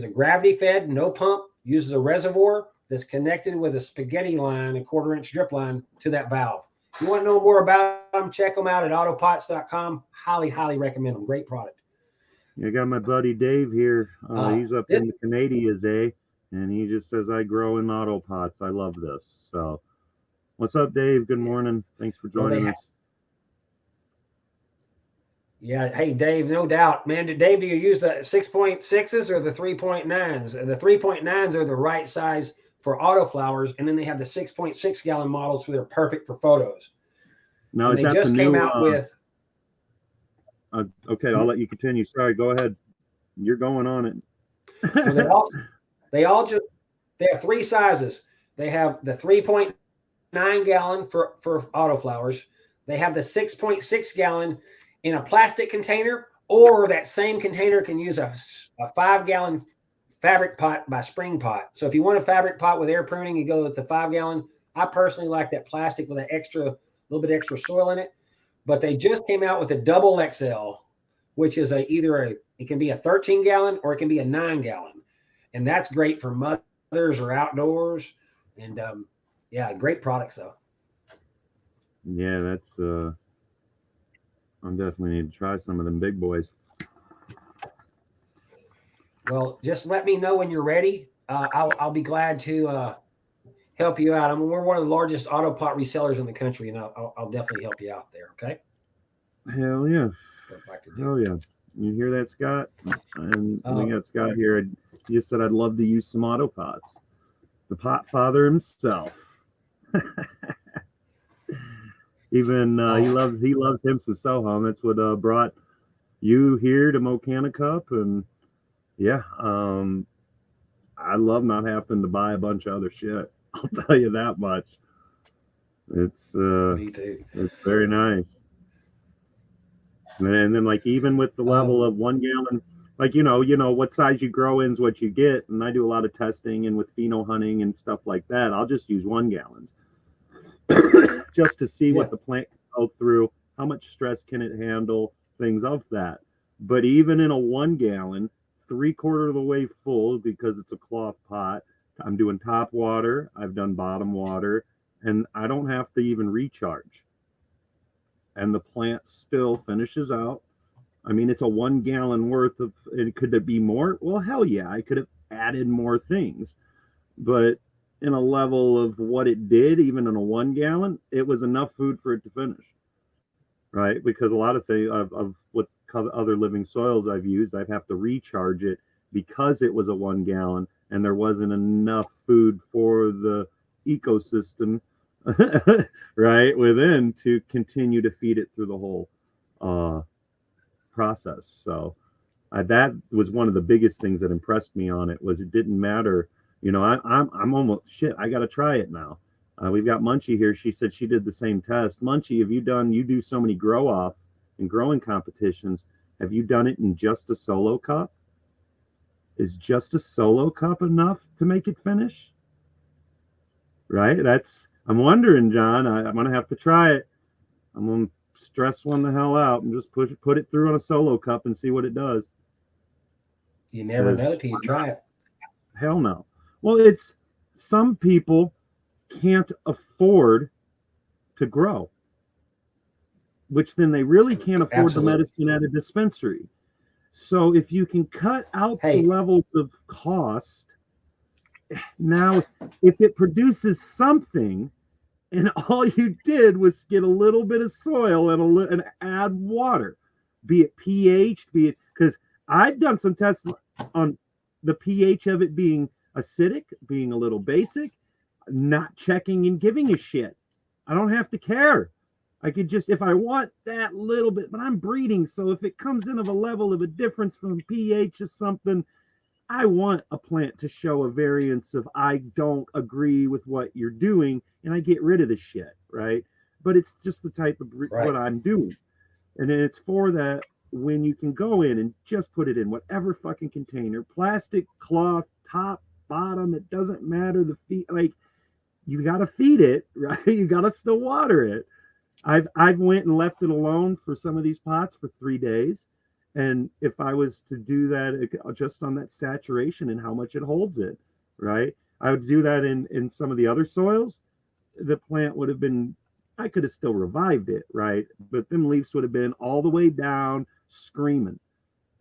gravity fed, no pump, uses a reservoir that's connected with a spaghetti line, a 1/4-inch drip line to that valve. If you want to know more about them, check them out at autopots.com. Highly, highly recommend them. Great product. I got my buddy Dave here. He's up in the Canadias, and he just says, I grow in auto pots. I love this. So what's up, Dave? Good morning. Thanks for joining us. Yeah. Hey, Dave, no doubt, man. Dave, do you use the 6.6s or the 3.9s? The 3.9s are the right size for autoflowers, and then they have the 6.6 gallon models, so they're perfect for photos. Now, and is they that just the came new, out with. Okay, I'll let you continue. Sorry, go ahead. You're going on it. Well, they have 3 sizes. They have the 3.9 gallon for autoflowers. They have the 6.6 gallon in a plastic container, or that same container can use a 5-gallon fabric pot by Spring Pot. So if you want a fabric pot with air pruning, you go with the 5-gallon. I personally like that plastic with a little bit extra soil in it. But they just came out with a double XL, which is it can be a 13-gallon or it can be a 9-gallon. And that's great for mothers or outdoors. And great products though. Yeah, that's I definitely need to try some of them big boys. Well, just let me know when you're ready. I'll be glad to help you out. I mean, we're one of the largest auto pot resellers in the country, and I'll definitely help you out there. Okay. Hell yeah. Hell yeah. You hear that, Scott? And we got Scott here. He just said, I'd love to use some auto pots. The pot father himself. Even he loves him some Sohum. That's what brought you here to Mocana Cup. And yeah, I love not having to buy a bunch of other shit. I'll tell you that much. It's me too. It's very nice. And then like even with the level of 1 gallon, like you know what size you grow in is what you get. And I do a lot of testing and with pheno hunting and stuff like that. I'll just use 1 gallons just to see what the plant can go through, how much stress can it handle, things of that. But even in a 1 gallon, 3/4 of the way full, because it's a cloth pot, I'm doing top water, I've done bottom water, and I don't have to even recharge. And the plant still finishes out. I mean, it's a 1 gallon worth of, and could it be more? Well, hell yeah, I could have added more things. But in a level of what it did, even in a 1 gallon, it was enough food for it to finish. Right? Because a lot of things of what other living soils I've used, I'd have to recharge it because it was a 1 gallon and there wasn't enough food for the ecosystem right within to continue to feed it through the whole process. So that was one of the biggest things that impressed me on it, was it didn't matter. I'm almost shit. I got to try it now. We've got Munchie here. She said she did the same test. Munchie, you do so many grow off and growing competitions. Have you done it in just a solo cup? Is just a solo cup enough to make it finish? Right? I'm wondering, John. I'm going to have to try it. I'm going to stress one the hell out and just put it through on a solo cup and see what it does. You never know till you try it. Hell no. Well, it's some people can't afford to grow, which then they really can't afford the medicine at a dispensary. So if you can cut out the levels of cost, now if it produces something and all you did was get a little bit of soil and add water, be it pH, because I've done some tests on the pH of it being acidic, being a little basic, not checking and giving a shit. I don't have to care. I could just, if I want that little bit, but I'm breeding, so if it comes in of a level of a difference from pH or something, I want a plant to show a variance of I don't agree with what you're doing, and I get rid of the shit, right? But it's just the type of what I'm doing. And then it's for that when you can go in and just put it in whatever fucking container, plastic, cloth, top, bottom, it doesn't matter. The feed, like, you got to feed it, right? You got to still water it. I've went and left it alone for some of these pots for 3 days. And if I was to do that just on that saturation and how much it holds it, right? I would do that in some of the other soils. The plant would have been, I could have still revived it, right? But them leaves would have been all the way down, screaming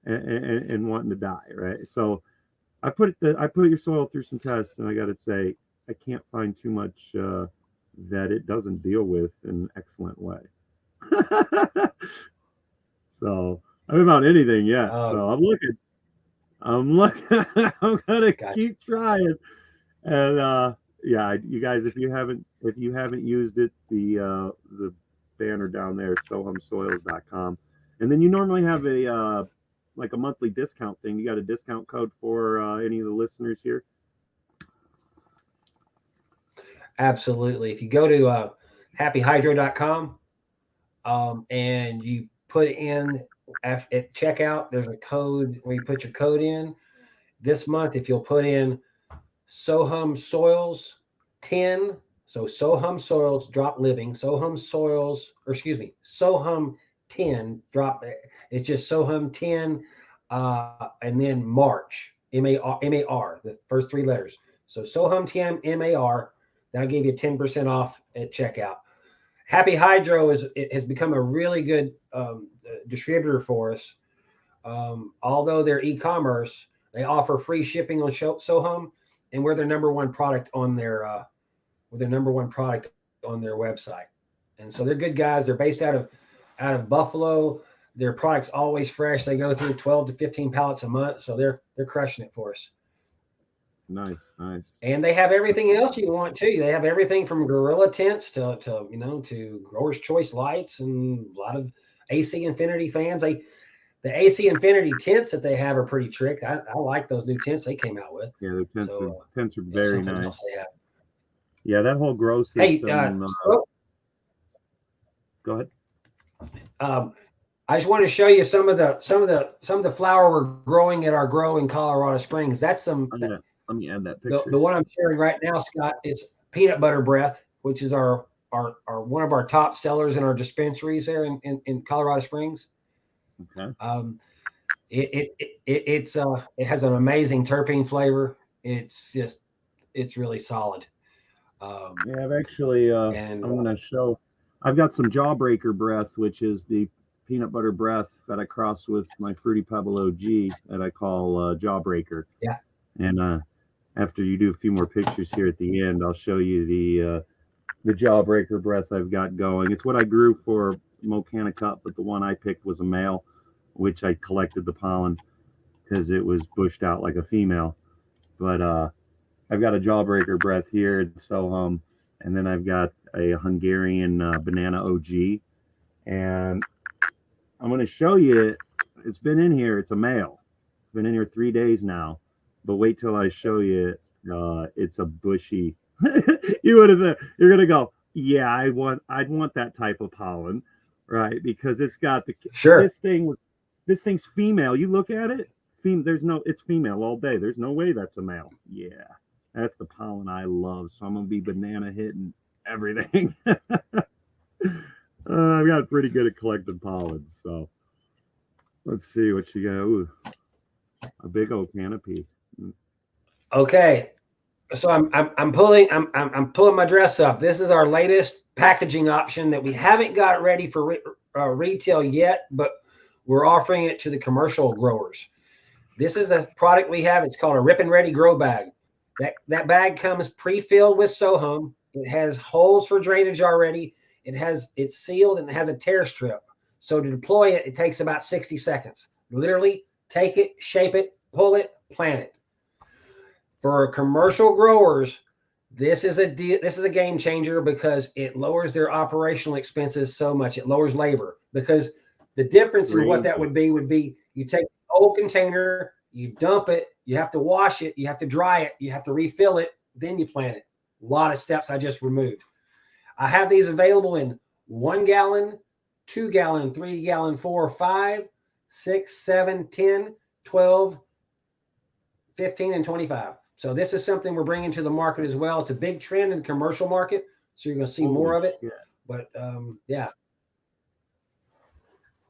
and wanting to die, right? So I put your soil through some tests, and I got to say, I can't find too much that it doesn't deal with in an excellent way. So I haven't found anything yet. So I'm looking. I'm gonna keep trying. And yeah, you guys, if you haven't used it, the banner down there, sohumsoils.com, and then you normally have a like a monthly discount thing. You got a discount code for any of the listeners here? Absolutely. If you go to happyhydro.com and you put in at checkout, there's a code where you put your code in. This month, if you'll put in Sohum Soils 10, so Sohum Soils Drop Living, Sohum Soils, or excuse me, Sohum 10 Drop. It's just Sohum 10, and then March, M-A-R, the first 3 letters. So Sohum 10 M-A-R. That'll give you 10% off at checkout. Happy Hydro has become a really good distributor for us. Although they're e-commerce, they offer free shipping on Sohum, and we're their number one product on their website. And so they're good guys. They're based out of Buffalo. Their product's always fresh. They go through 12 to 15 pallets a month, so they're crushing it for us. Nice. And they have everything else you want too. They have everything from Gorilla tents to Grower's Choice lights, and a lot of AC Infinity fans. The AC Infinity tents that they have are pretty tricked. I like those new tents they came out with. Yeah, the tents are very nice. Yeah, that whole grow system. Hey, go ahead. I just want to show you some of the flower we're growing at our grow in Colorado Springs. That's some. Let me add that picture. The one I'm sharing right now, Scott, is Peanut Butter Breath, which is our one of our top sellers in our dispensaries there in Colorado Springs. Okay. It has an amazing terpene flavor. It's really solid. Yeah, I've actually I'm going to show. I've got some Jawbreaker Breath, which is the peanut butter breath that I cross with my Fruity Pebble OG that I call Jawbreaker. Yeah. And after you do a few more pictures here at the end, I'll show you the Jawbreaker Breath I've got going. It's what I grew for Mocana Cup, but the one I picked was a male, which I collected the pollen because it was bushed out like a female. But I've got a Jawbreaker Breath here, Sohum, and then I've got a Hungarian Banana OG. And I'm going to show you it. It's been in here. It's a male. It's been in here 3 days now. But wait till I show you it. It's a bushy. You're gonna go, yeah, I'd want that type of pollen, right? Because it's got this thing's female. You look at it, it's female all day. There's no way that's a male. Yeah, that's the pollen I love. So I'm gonna be banana hitting everything. I've got pretty good at collecting pollen. So let's see what you got. Ooh, a big old canopy. Okay, so I'm pulling my dress up. This is our latest packaging option that we haven't got ready for retail yet, but we're offering it to the commercial growers. This is a product we have. It's called a Rip and Ready Grow Bag. That bag comes pre-filled with Sohum. It has holes for drainage already. It's sealed and it has a tear strip. So to deploy it, it takes about 60 seconds. Literally take it, shape it, pull it, plant it. For commercial growers, this is a game changer because it lowers their operational expenses so much. It lowers labor, because the difference in what that would be you take an old container, you dump it, you have to wash it, you have to dry it, you have to refill it, then you plant it. A lot of steps I just removed. I have these available in 1 gallon, 2 gallon, 3 gallon, 4, 5, 6, 7, 10, 12, 15, and 25. So this is something we're bringing to the market as well. It's a big trend in the commercial market, so you're going to see more of it. But yeah,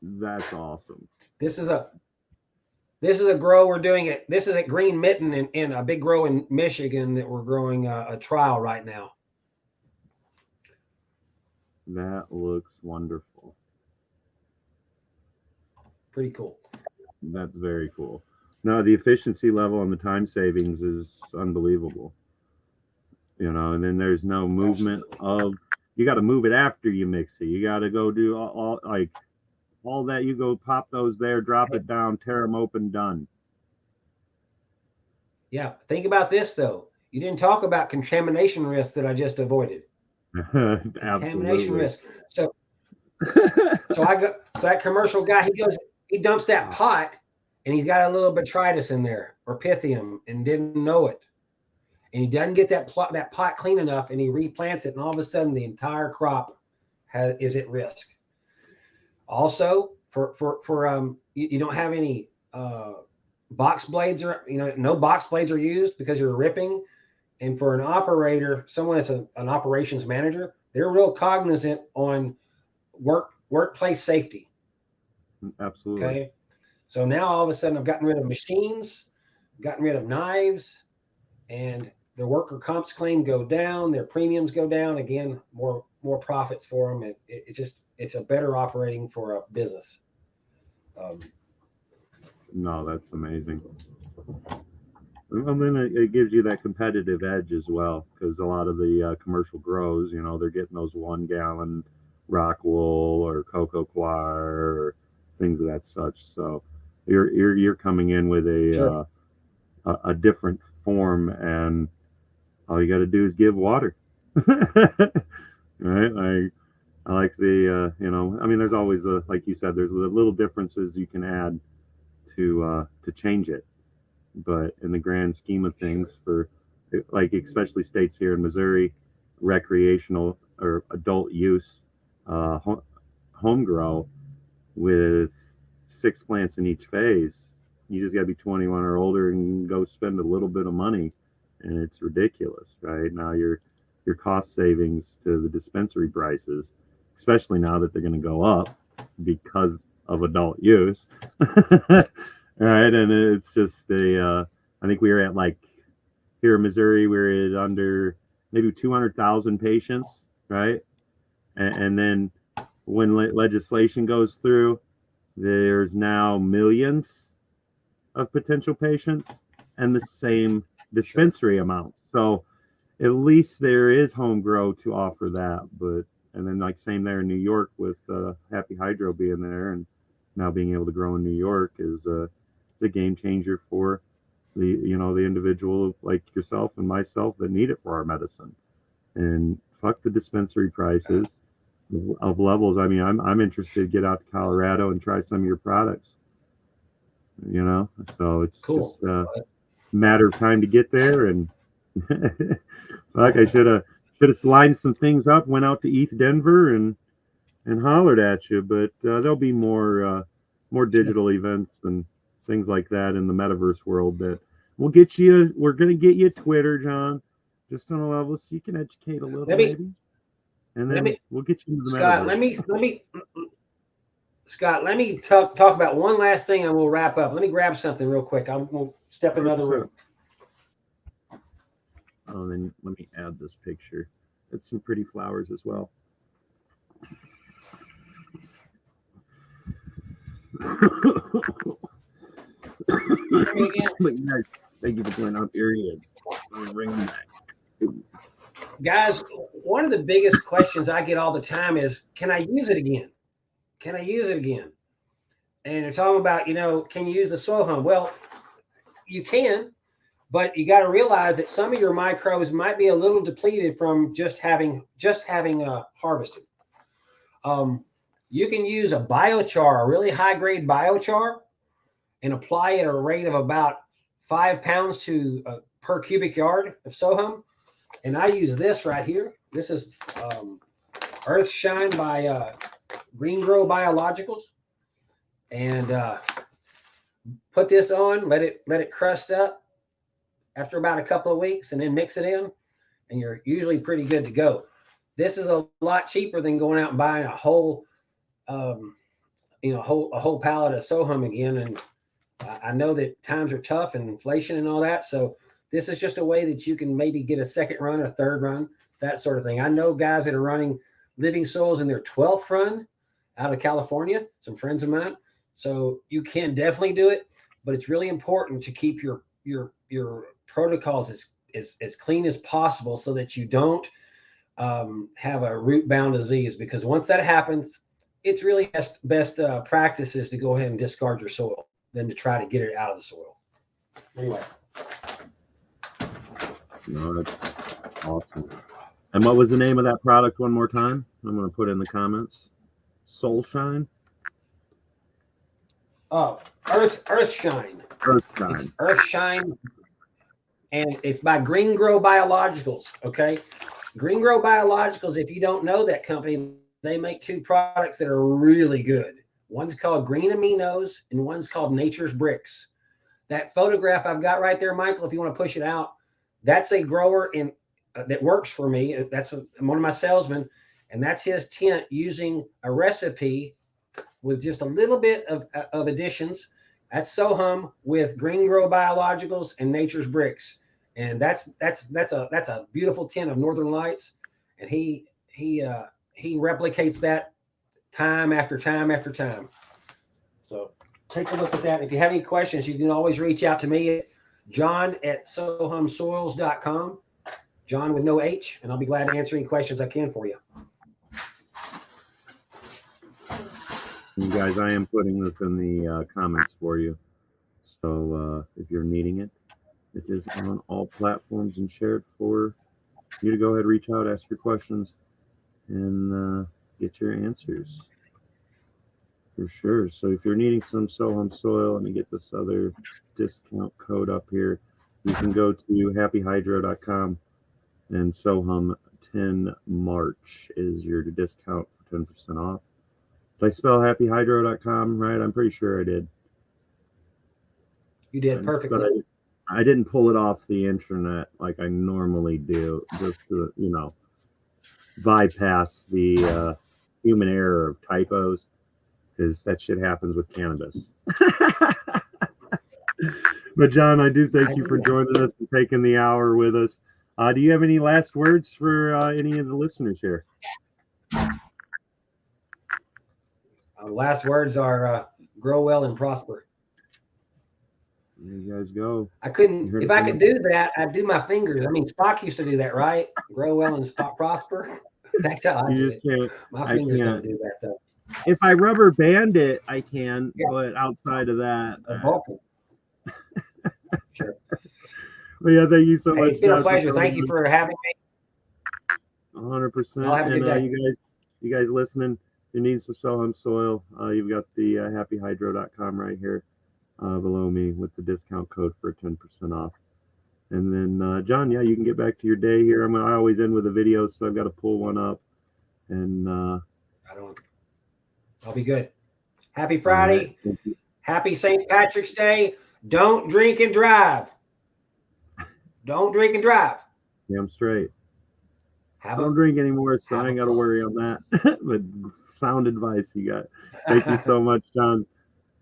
That's awesome. this is a grow we're doing it. This is at Green Mitten in a big grow in Michigan that we're growing a trial right now. That looks wonderful. Pretty cool. That's very cool. No, the efficiency level and the time savings is unbelievable. You know, and then there's no movement of, you got to move it after you mix it. You got to go do all that. You go pop those there, drop it down, tear them open, done. Yeah. Think about this though. You didn't talk about contamination risk that I just avoided. Contamination risk. So that commercial guy, he dumps that pot and he's got a little botrytis in there or pythium and didn't know it. And he doesn't get that pot clean enough and he replants it. And all of a sudden the entire crop is at risk. Also you don't have any box blades or, no box blades are used because you're ripping. And for an operator, someone that's an operations manager, they're real cognizant on workplace safety. Absolutely. Okay. So now all of a sudden I've gotten rid of machines, gotten rid of knives, and their worker comps claim go down, their premiums go down. Again, more profits for them. It's a better operating for a business. No, that's amazing. And then it gives you that competitive edge as well, because a lot of the commercial grows, they're getting those 1 gallon rock wool or cocoa coir or things of that such. So you're coming in with a different form, and all you got to do is give water. Right? I like the there's always like you said, there's the little differences you can add to change it. But in the grand scheme of things, for like especially states here in Missouri, recreational or adult use, home grow with 6 plants in each phase, you just got to be 21 or older and go spend a little bit of money, and it's ridiculous, right? Now your cost savings to the dispensary prices, especially now that they're going to go up because of adult use. Right, and it's just I think we were at here in Missouri, we're at under maybe 200,000 patients, right? And then when legislation goes through, there's now millions of potential patients and the same dispensary amounts. So at least there is home grow to offer that. And then same there in New York with Happy Hydro being there and now being able to grow in New York is the game changer for the individual like yourself and myself that need it for our medicine. And fuck the dispensary prices of levels. I mean, I'm interested to get out to Colorado and try some of your products. So it's cool. Just a matter of time to get there. And fuck, I should have lined some things up, went out to ETH Denver and hollered at you. But there'll be more digital events and things like that in the metaverse world that we'll get you. We're going to get you Twitter, John, just on a level so you can educate a little, maybe. And then we'll get you into the metaverse. Scott, let me talk about one last thing and we'll wrap up. Let me grab something real quick. We'll step in another room. Oh, then let me add this picture. It's some pretty flowers as well. But guys, thank you for joining up. Here he is. Bring him back. Guys, one of the biggest questions I get all the time is, can I use it again? Can I use it again? And they're talking about, can you use the Sohum? Well, you can, but you got to realize that some of your microbes might be a little depleted from just having harvested. You can use a biochar, a really high grade biochar, and apply it at a rate of about 5 pounds per cubic yard of Sohum. And I use this right here. This is Earthshine by Green Grow Biologicals. And put this on, let it crust up after about a couple of weeks, and then mix it in, and you're usually pretty good to go. this is a lot cheaper than going out and buying a whole, a whole pallet of Sohum again. And I know that times are tough and inflation and all that. So this is just a way that you can maybe get a second run, a third run, that sort of thing. I know guys that are running Living Soils in their 12th run out of California, some friends of mine. So you can definitely do it, but it's really important to keep your protocols as clean as possible so that you don't have a root-bound disease, because once that happens, it's really best practices to go ahead and discard your soil than to try to get it out of the soil. Anyway. No, that's awesome. And what was the name of that product one more time? I'm going to put it in the comments. Soul Shine? Oh, Earth Shine. Earth Shine. It's Earth Shine, and it's by Green Grow Biologicals, okay? Green Grow Biologicals, if you don't know that company, they make two products that are really good. One's called Green Aminos, and one's called Nature's Bricks. That photograph I've got right there, Michael, if you want to push it out, that's a grower in that works for me. That's one of my salesmen, and that's his tent using a recipe with just a little bit of additions. That's Sohum with Green Grow Biologicals and Nature's Bricks, and that's a beautiful tent of Northern Lights, and he replicates that time after time after time. So take a look at that. If you have any questions, you can always reach out to me at john@sohumsoils.com, John with no H, and I'll be glad to answer any questions I can for you. You guys, I am putting this in the comments for you. So if you're needing it, it is on all platforms and shared for you to go ahead, reach out, ask your questions, and get your answers. For sure. So if you're needing some Sohum soil, let me get this other discount code up here. You can go to happyhydro.com, and Sohum 10 March is your discount for 10% off. Did I spell happyhydro.com right? I'm pretty sure I did. You did perfectly. But I didn't pull it off the internet like I normally do, just to, bypass the human error of typos, because that shit happens with cannabis. But John, I do thank you for joining us and taking the hour with us. Do you have any last words for any of the listeners here? Last words are grow well and prosper. There you guys go. I couldn't, if I could do that, I'd do my fingers. I mean, Spock used to do that, right? Grow well and prosper. That's how I do it. My fingers don't do that, though. If I rubber band it, I can, but outside of that. Sure. Well, yeah, thank you so much. It's been a pleasure. Thank you for having me. 100%. Y'all have a good day. You guys listening, if you need some Sohum soil, you've got the happyhydro.com right here below me with the discount code for 10% off. And then, John, yeah, you can get back to your day here. I always end with a video, so I've got to pull one up. And I'll be good. Happy Friday. Right. Happy St. Patrick's Day. Don't drink and drive. Don't drink and drive. Damn straight. Don't drink anymore, so I ain't got to worry on that. But sound advice you got. Thank you so much, John.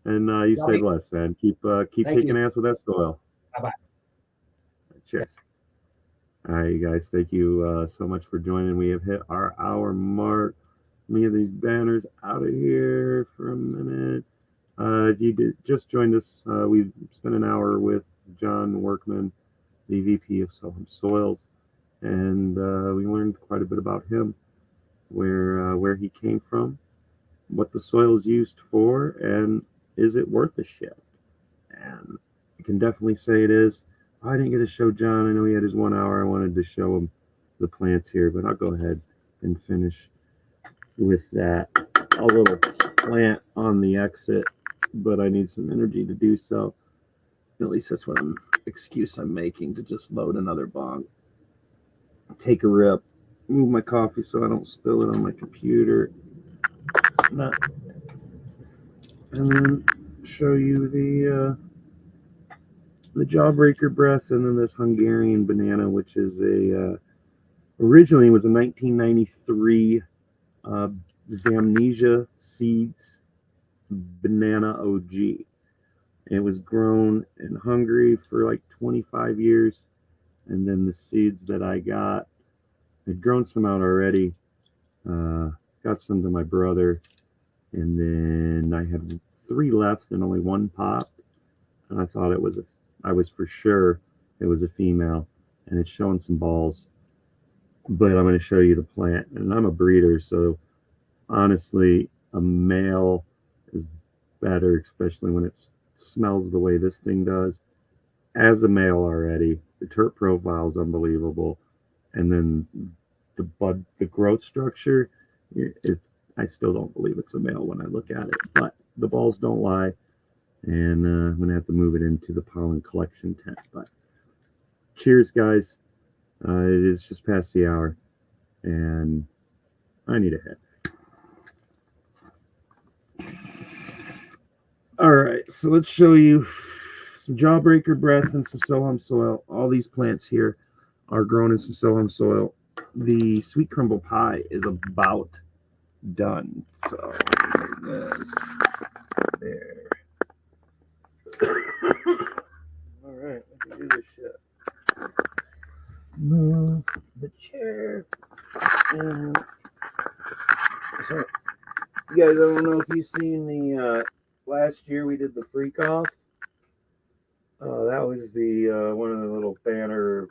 And you stay blessed, man. Keep kicking ass with that soil. Bye-bye. Cheers. All right, you guys. Thank you so much for joining. We have hit our hour mark. Let me get these banners out of here for a minute. You just joined us. We've spent an hour with Jon Workman, the VP of Sohum Soils, and we learned quite a bit about him, where he came from, what the soil is used for, and is it worth a shit? And I can definitely say it is. I didn't get to show John. I know he had his 1 hour. I wanted to show him the plants here, but I'll go ahead and finish with that. A little plant on the exit, but I need some energy to do so. At least that's what excuse I'm making, to just load another bong. Take a rip, move my coffee so I don't spill it on my computer. And then show you the Jawbreaker breath, and then this Hungarian banana, which is a Originally, it was a 1993 Zamnesia Seeds Banana OG. It was grown in Hungary for like 25 years. And then the seeds that I got, I'd grown some out already. Got some to my brother. And then I had 3 left and only 1 popped. And I thought I was for sure it was a female. And it's showing some balls. But I'm going to show you the plant. And I'm a breeder, so honestly, a male is better, especially when it smells the way this thing does. As a male already, the terp profile is unbelievable, and then the growth structure, I still don't believe it's a male when I look at it, but the balls don't lie, and I'm gonna have to move it into the pollen collection tent. But cheers, guys! It is just past the hour, and I need a hit. All right, so let's show you some Jawbreaker breath and some Sohum soil. All these plants here are grown in some Sohum soil. The sweet crumble pie is about done. So yes, there. All right, let me do this shit. Move the chair. And so, you guys, I don't know if you've seen the last year we did the freak off. That was the one of the little banner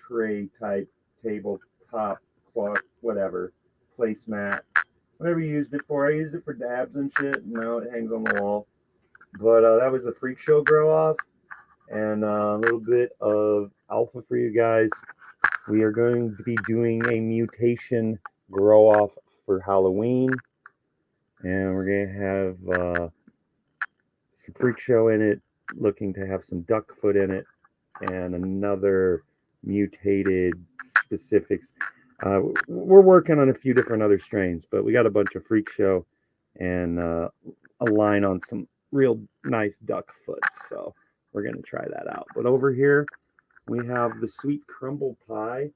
tray type tabletop cloth, whatever, placemat, whatever you used it for. I used it for dabs and shit, and now it hangs on the wall. But that was a freak show grow off, and a little bit of alpha for you guys. We are going to be doing a mutation grow off for Halloween, and we're gonna have some freak show in it, looking to have some duck foot in it, and another mutated specifics. We're working on a few different other strains, but we got a bunch of freak show and a line on some real nice duck foots, so we're going to try that out. But over here we have the sweet crumble pie.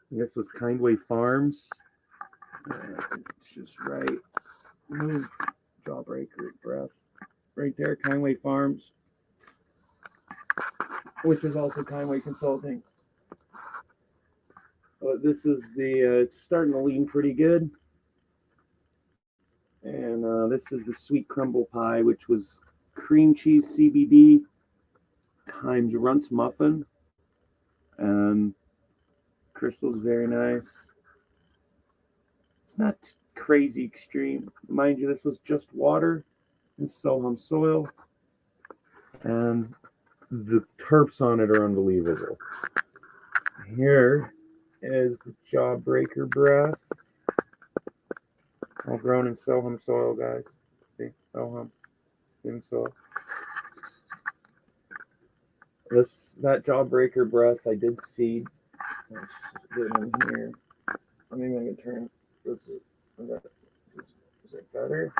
This was Kindway Farms. It's just right. Move Jawbreaker breath. Right there, Kindway Farms, which is also Kindway Consulting. This is it's starting to lean pretty good. And this is the sweet crumble pie, which was cream cheese CBD times runts muffin. Crystal's very nice. It's not crazy extreme. Mind you, this was just water and Sohum soil. And the terps on it are unbelievable. Here is the Jawbreaker breath. All grown in Sohum soil, guys. See, Sohum in soil. That Jawbreaker breath I did seed. Let's get in here. I mean, I can turn. Is it better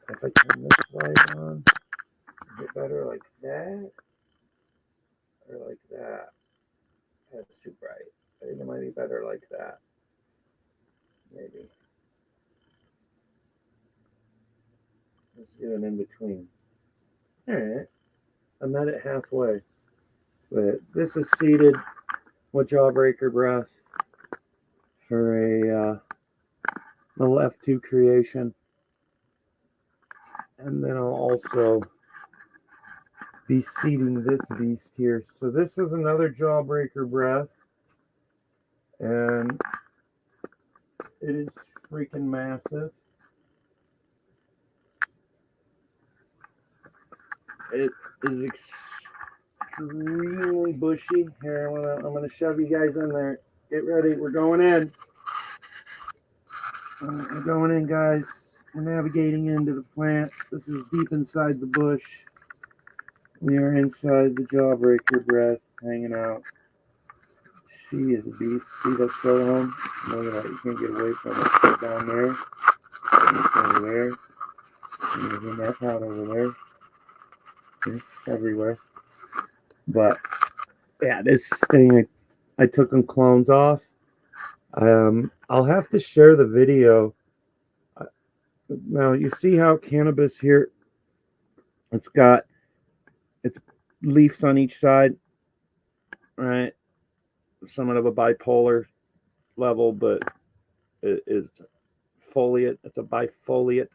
if I turn this light on? Is it better like that or like that? That's too bright. I think it might be better like that. Maybe. Let's do an in between. All right. I met it halfway. But this is seeded with Jawbreaker breath for a little F2 creation. And then I'll also be seeding this beast here. So this is another Jawbreaker breath. And it is freaking massive. It is extremely bushy. Here, I'm gonna shove you guys in there. Get ready. We're going in. We're going in, guys. We're navigating into the plant. This is deep inside the bush. We are inside the Jawbreaker breath, hanging out. She is a beast. See that Sohum? Look at that. You can't get away from it. Sit down there. It's over there. And that out over there. It's everywhere. But yeah, this thing I took them clones off. I'll have to share the video. Now you see how cannabis here, it's got its leaves on each side, right? Somewhat of a bipolar level, but it is foliate. It's a bifoliate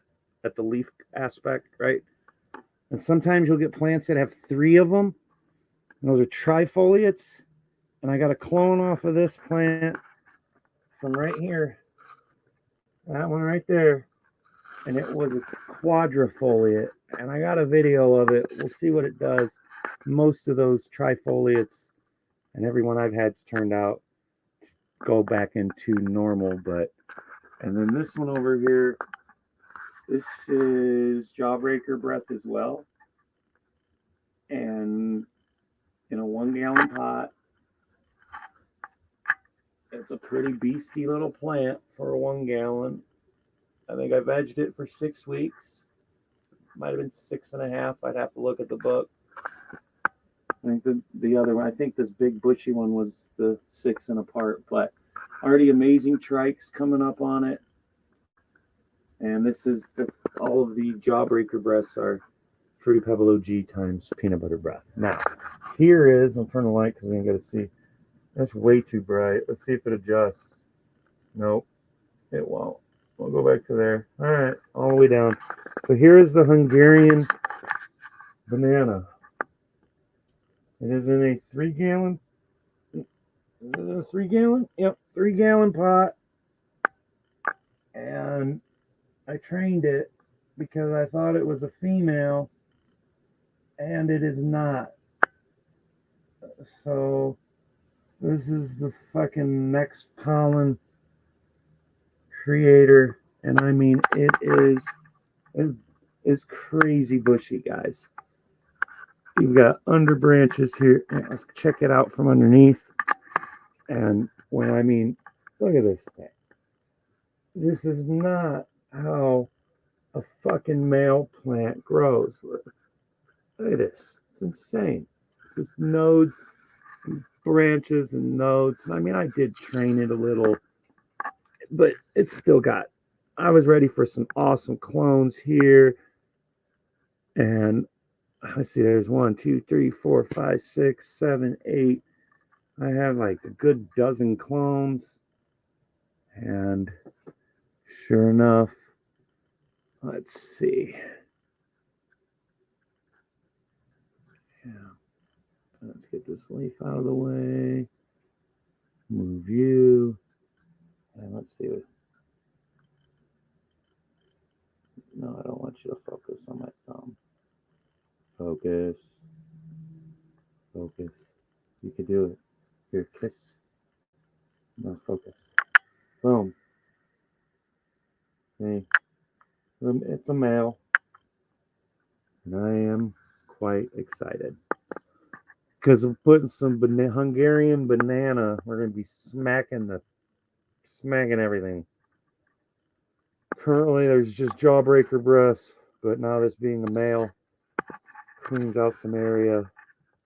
at the leaf aspect, right? And sometimes you'll get plants that have 3 of them. And those are trifoliates. And I got a clone off of this plant from right here. That one right there. And it was a quadrifoliate. And I got a video of it. We'll see what it does. Most of those trifoliates and every one I've had's turned out go back into normal. But and then this one over here, this is Jawbreaker Breath as well. And in a 1-gallon pot. It's a pretty beastie little plant for a 1 gallon. I think I vegged it for 6 weeks. Might have been 6.5. I'd have to look at the book. I think the other one, I think this big bushy one was the 6 and apart, but already amazing trikes coming up on it. And that's all of the Jawbreaker breaths are Fruity Pebble OG times peanut butter breath. Now, here is, I'll turn the light because we ain't got to see. That's way too bright. Let's see if it adjusts. Nope, it won't. We'll go back to there. All right, all the way down. So here is the Hungarian banana. It is in a 3-gallon. Is it a 3-gallon? Yep, 3-gallon pot. And I trained it because I thought it was a female, and it is not. So this is the fucking next pollen creator, and I mean it is crazy bushy, guys. You've got under branches here. Let's check it out from underneath. And when I mean, look at this thing. This is not how a fucking male plant grows. Look at this. It's insane. It's just nodes, and branches, and nodes. I mean, I did train it a little, but it's still got. I was ready for some awesome clones here. And let's see, there's 1, 2, 3, 4, 5, 6, 7, 8. I have like a good dozen clones. And sure enough, let's see. Yeah. Let's get this leaf out of the way. Move you. And let's see what. No, I don't want you to focus on my thumb. Focus. Focus. You can do it. Here, kiss. No, focus. Boom. See? It's a male. And I am quite excited. Because I'm putting some Hungarian banana. We're going to be smacking everything. Currently, there's just Jawbreaker breath. But now this being a male, cleans out some area,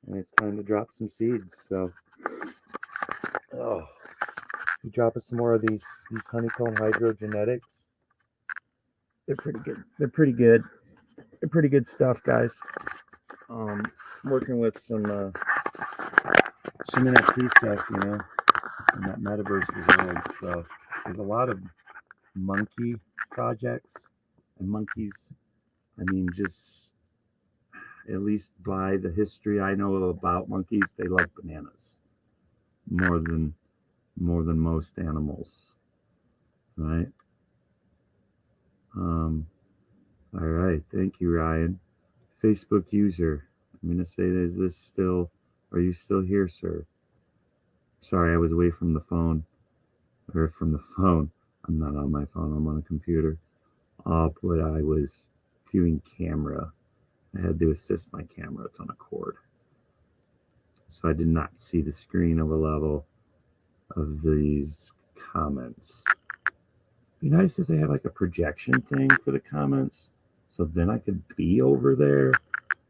and it's time to drop some seeds. So, we dropping some more of these honeycomb hydrogenetics. They're pretty good. They're pretty good. They're pretty good stuff, guys. Working with some NFT stuff, in that metaverse world. So there's a lot of monkey projects, and monkeys. I mean, just at least by the history I know about monkeys, they love bananas more than most animals, right? All right, thank you, Ryan. Facebook user, I'm gonna say, are you still here, sir? Sorry, I was away from the phone. I'm not on my phone, I'm on a computer. But I was viewing camera. I had to assist my camera. It's on a cord. So I did not see the screen over level of these comments. It'd be nice if they had like a projection thing for the comments. So then I could be over there.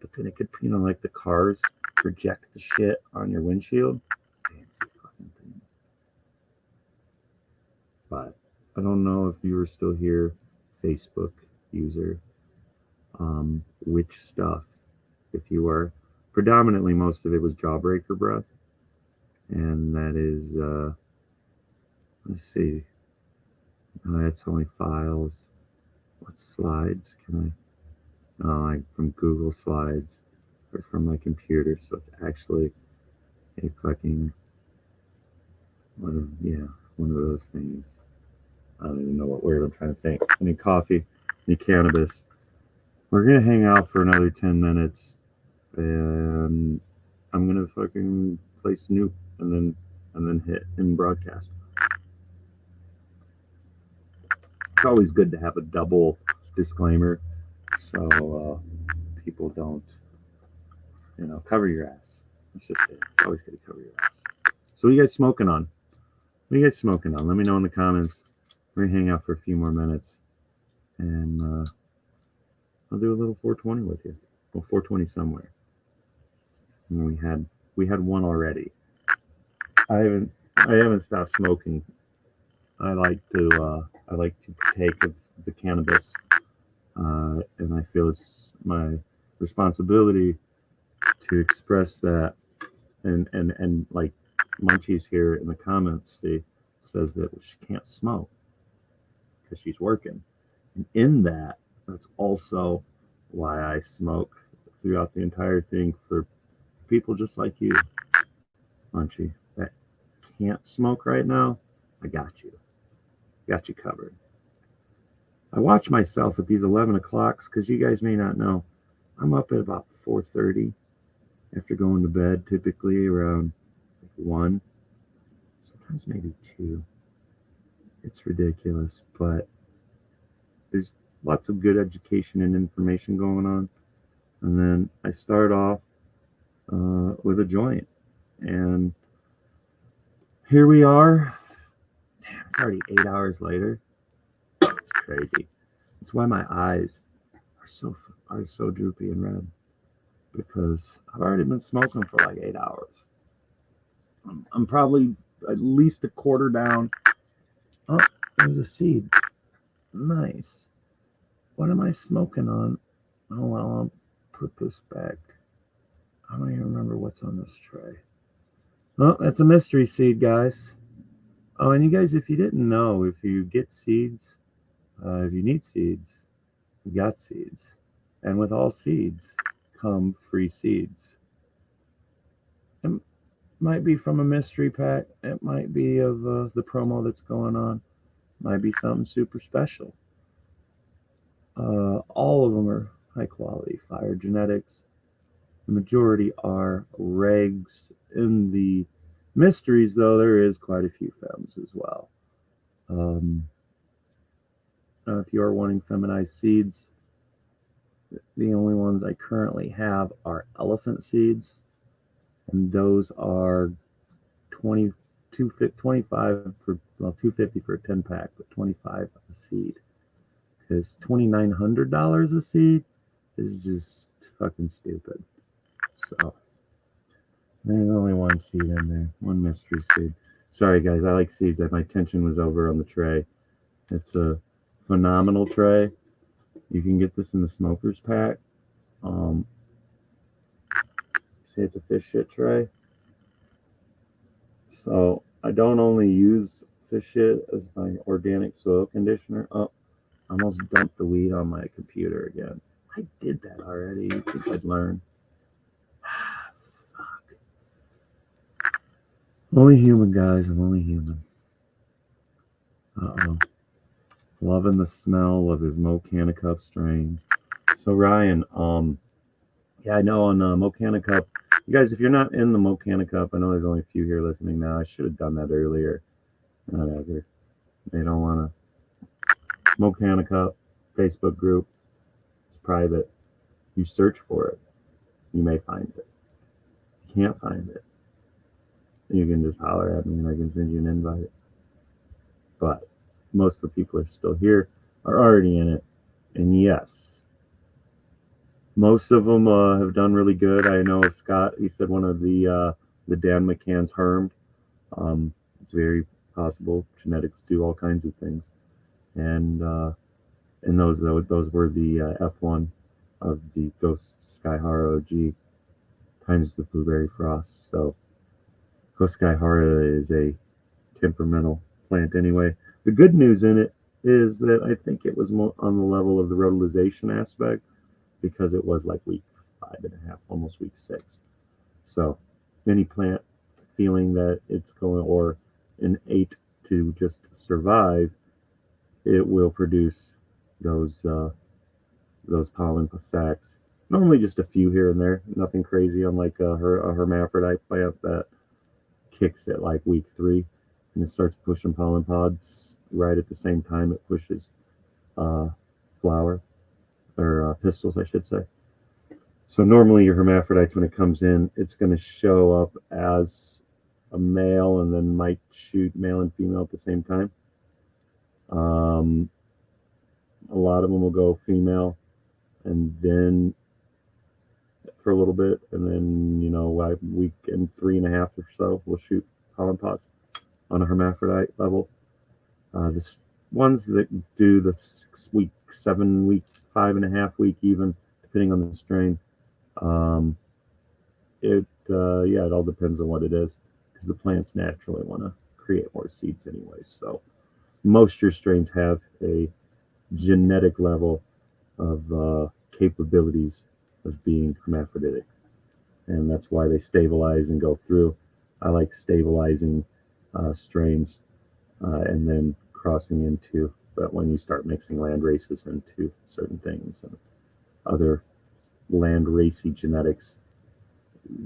But then it could, like the cars project the shit on your windshield. Fancy fucking But I don't know if you were still here, Facebook user, which stuff. If you were, predominantly most of it was Jawbreaker breath, and that is, let's see, that's only files. What slides can I? Oh, from Google Slides or from my computer, so it's actually a fucking one of those things. I don't even know what word I'm trying to think. I need coffee, I need cannabis. We're gonna hang out for another 10 minutes, and I'm gonna fucking play Snoop and then hit in broadcast. It's always good to have a double disclaimer, so people don't, cover your ass. It's just it. It's always good to cover your ass. So what are you guys smoking on? What are you guys smoking on? Let me know in the comments. We're gonna hang out for a few more minutes, and I'll do a little 420 with you. Well, 420 somewhere. And we had one already. I haven't stopped smoking. I like to partake of the cannabis, and I feel it's my responsibility to express that. And like Munchie's here in the comments, she says that she can't smoke because she's working. And in that's also why I smoke throughout the entire thing, for people just like you, Munchie, that can't smoke right now. I got you covered. I watch myself at these 11 o'clocks because you guys may not know, I'm up at about 4:30 after going to bed, typically around 1, sometimes maybe 2. It's ridiculous, but there's lots of good education and information going on. And then I start off with a joint, and here we are. Damn, it's already 8 hours later. It's crazy. It's why my eyes are so droopy and red, because I've already been smoking for like 8 hours. I'm probably at least a quarter down. Oh, there's a seed. Nice. What am I smoking on? Oh, well, I'll put this back. I don't even remember what's on this tray. Oh, that's a mystery seed, guys. Oh, and you guys, if you didn't know, if you get seeds, if you need seeds, you got seeds. And with all seeds come free seeds. It might be from a mystery pack. It might be of the promo that's going on. It might be something super special. All of them are high quality fire genetics. The majority are regs. In the mysteries, though, there is quite a few femmes as well. If you are wanting feminized seeds, the only ones I currently have are elephant seeds, and those are $25 for, well, $250 for a 10-pack, but $25 a seed. Because $2,900 a seed is just fucking stupid. So there's only one seed in there, one mystery seed. Sorry guys, I like seeds. My attention was over on the tray. It's a phenomenal tray. You can get this in the smoker's pack. See, it's a fish shit tray. So I don't only use fish shit as my organic soil conditioner. Oh, I almost dumped the weed on my computer again. I did that already. You think I'd learn? Fuck. Only human, guys. I'm only human. Uh-oh. Loving the smell of his Mocana Cup strains. So Ryan, yeah, I know on Mocana Cup, you guys, if you're not in the Mocana Cup, I know there's only a few here listening now. I should have done that earlier. Whatever. They don't want to. Mocana Cup Facebook group. It's private. You search for it. You may find it. If you can't find it, you can just holler at me and I can send you an invite. But most of the people are still here, are already in it. And yes, most of them have done really good. I know Scott, he said one of the Dan McCann's Hermed. It's very possible. Genetics do all kinds of things, and those were the F1 of the Ghost Skyhara OG times the Blueberry Frost. So Ghost Skyhara is a temperamental plant anyway. The good news in it is that I think it was more on the level of the rotalization aspect, because it was like week 5.5, almost week 6. So any plant feeling that it's going, or an 8 to just survive, it will produce those pollen sacs. Normally just a few here and there, nothing crazy, unlike a hermaphrodite plant that kicks at like week 3 and it starts pushing pollen pods right at the same time it pushes flower, or pistils, I should say. So normally your hermaphrodites, when it comes in, it's going to show up as a male and then might shoot male and female at the same time. A lot of them will go female and then for a little bit, and then, you know, like week and 3.5 or so, we'll shoot pollen pods on a hermaphrodite level. The ones that do the 6 week, 7 week, 5.5 week, even depending on the strain, it all depends on what it is, because the plants naturally want to create more seeds anyway. So most your strains have a genetic level of capabilities of being hermaphroditic, and that's why they stabilize and go through. I like stabilizing strains and then crossing into, but when you start mixing land races into certain things and other land racy genetics,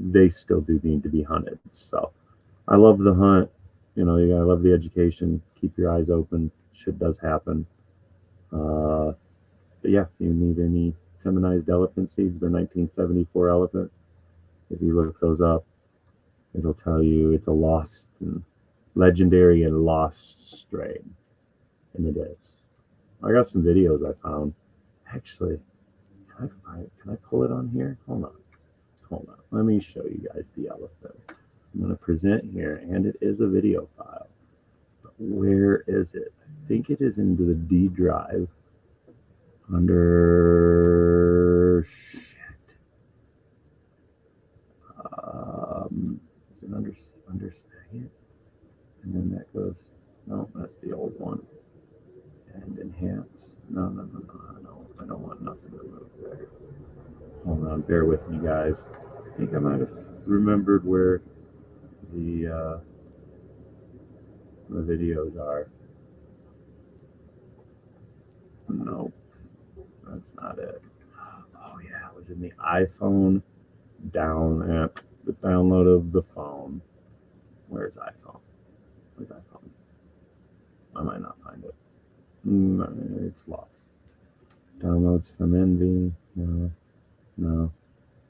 they still do need to be hunted. So I love the hunt, you know, I love the education. Keep your eyes open, shit does happen. But yeah, if you need any feminized elephant seeds, they're 1974 elephant. If you look those up, it'll tell you it's a lost and legendary and lost strain, and it is. I got some videos I found. Actually, can I pull it on here? Hold on. Let me show you guys the elephant. I'm going to present here, and it is a video file. But where is it? I think it is into the D drive under shit. Is it under second? And then that goes, no, that's the old one. And enhance. No. I don't want nothing removed there. Hold on, bear with me, guys. I think I might have remembered where the videos are. Nope, that's not it. Oh yeah, it was in the iPhone down at the download of the phone. Where's iPhone? I might not find it. It's lost. Downloads from Envy. No.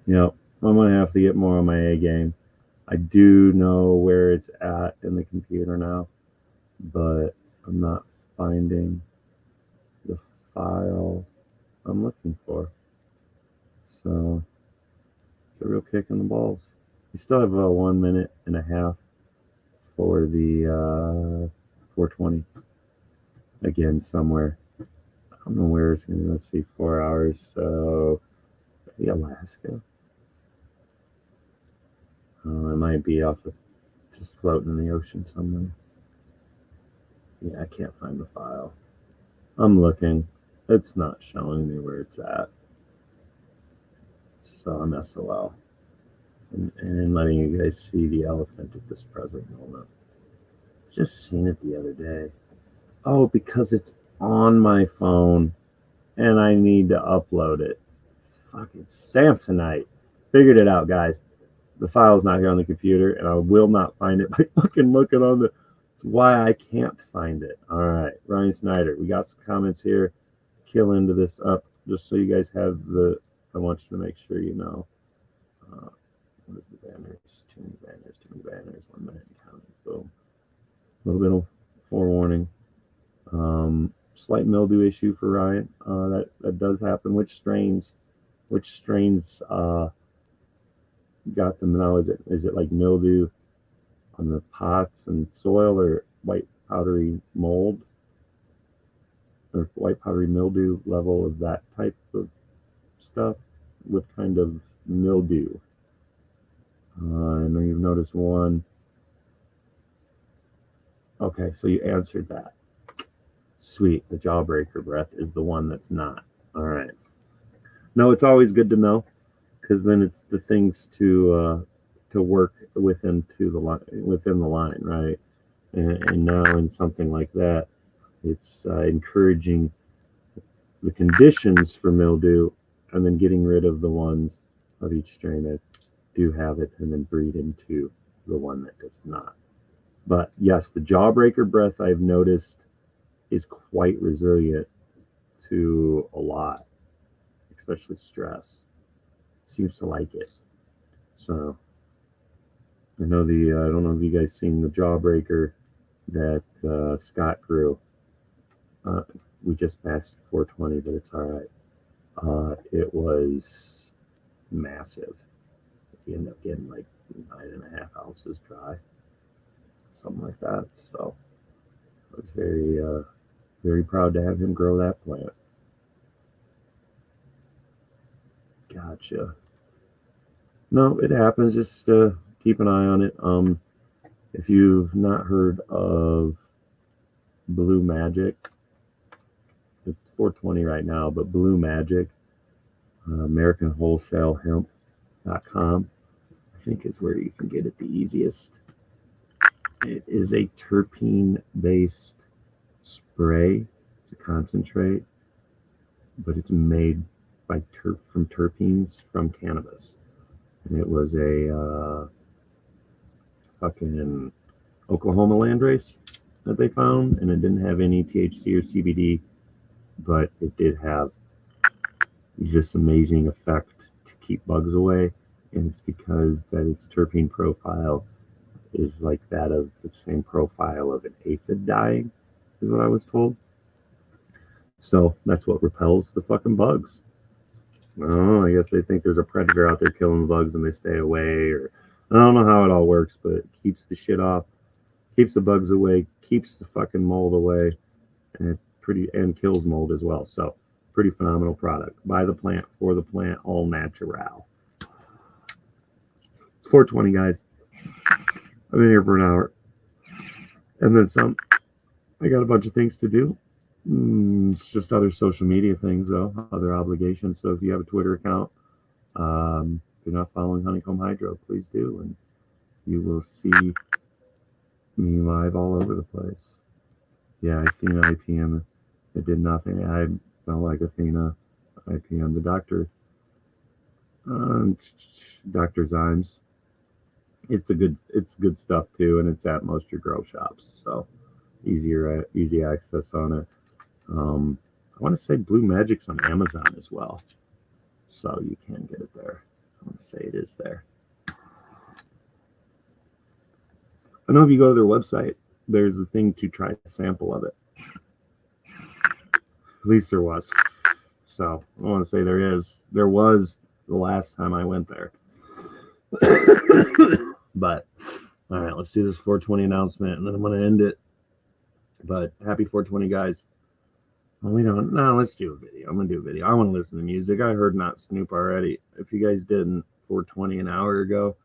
Yep. I'm going to have to get more on my A game. I do know where it's at in the computer now, but I'm not finding the file I'm looking for. So it's a real kick in the balls. You still have 1.5 minutes for the 420 again somewhere. I don't know where it's going to. Let's see, 4 hours. So maybe Alaska. It might be off of just floating in the ocean somewhere. Yeah, I can't find the file. I'm looking. It's not showing me where it's at. So I'm SOL. And letting you guys see the elephant at this present moment. Just seen it the other day. Oh, because it's on my phone and I need to upload it. Fucking Samsonite. Figured it out, guys. The file's not here on the computer, and I will not find it by fucking looking on the... It's why I can't find it. All right, Ryan Snyder. We got some comments here. Kill into this up, just so you guys have the... I want you to make sure you know. What is the banners? Too many banners. 1 minute and counting. Boom. A little bit of forewarning. Slight mildew issue for Ryan. That does happen. Which strains got them now? Is it like mildew on the pots and soil, or white powdery mold or white powdery mildew level of that type of stuff. What kind of mildew? And then you've noticed one. Okay, so you answered that. Sweet. The jawbreaker breath is the one that's not. All right. No, it's always good to know, because then it's the things to work within the line, right? And now in something like that, it's encouraging the conditions for mildew, and then getting rid of the ones of each strain that do have it, and then breed into the one that does not. But yes, the jawbreaker breath, I've noticed, is quite resilient to a lot, especially stress. Seems to like it. So I know I don't know if you guys seen the jawbreaker that Scott grew. We just passed 420, but it's all right. It was massive. You end up getting like 9.5 ounces dry, something like that. So I was very proud to have him grow that plant. Gotcha. No, it happens. Just keep an eye on it. If you've not heard of Blue Magic, it's 420 right now, but Blue Magic, American Wholesale Hemp.com, I think is where you can get it the easiest. It is a terpene-based spray. It's a concentrate, but it's made from terpenes from cannabis. And it was a fucking Oklahoma landrace that they found, and it didn't have any THC or CBD, but it did have just amazing effect to keep bugs away. And it's because that its terpene profile is like that of the same profile of an aphid dying, is what I was told. So that's what repels the fucking bugs. Oh, I guess they think there's a predator out there killing the bugs and they stay away, or I don't know how it all works, but it keeps the shit off, keeps the bugs away, keeps the fucking mold away, and kills mold as well. So pretty phenomenal product. By the plant, for the plant, all natural. It's 420, guys. I've been here for an hour and then some. I got a bunch of things to do. It's just other social media things, though, other obligations. So if you have a Twitter account, if you're not following Honeycomb Hydro, please do, and you will see me live all over the place. Yeah, Athena IPM, it did nothing. I don't like Athena IPM. The doctor, Dr. Zymes, it's good stuff too, and it's at most of your grow shops, so easy access on it. I want to say Blue Magic's on Amazon as well, so you can get it there. I want to say it is there. I know if you go to their website, there's a thing to try a sample of it. At least there was. So I want to say there was the last time I went there. But all right, let's do this 420 announcement, and then I'm going to end it. But happy 420, guys. Let's do a video. I'm going to do a video. I want to listen to music. I heard Not Snoop already. If you guys didn't, 420 an hour ago.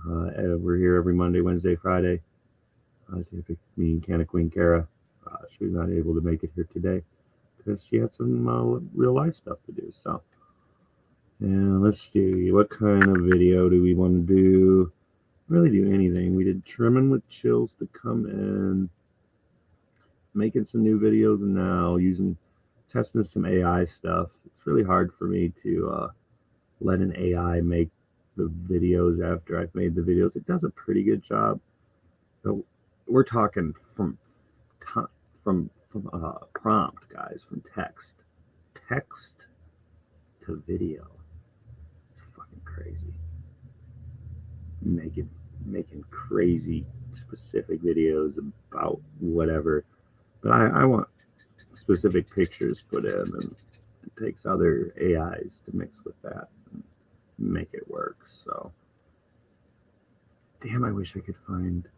We're here every Monday, Wednesday, Friday. Typically, me and Canna Queen Kara. She was not able to make it here today because she had some real life stuff to do. So, and let's see, what kind of video do we want to do? Really do anything. We did trimming with chills to come in. Making some new videos and now testing some AI stuff. It's really hard for me to let an AI make the videos after I've made the videos. It does a pretty good job. But we're talking from prompt, guys, from text to video. It's fucking crazy. Making crazy specific videos about whatever. But I want specific pictures put in, and it takes other AIs to mix with that and make it work. So, damn, I wish I could find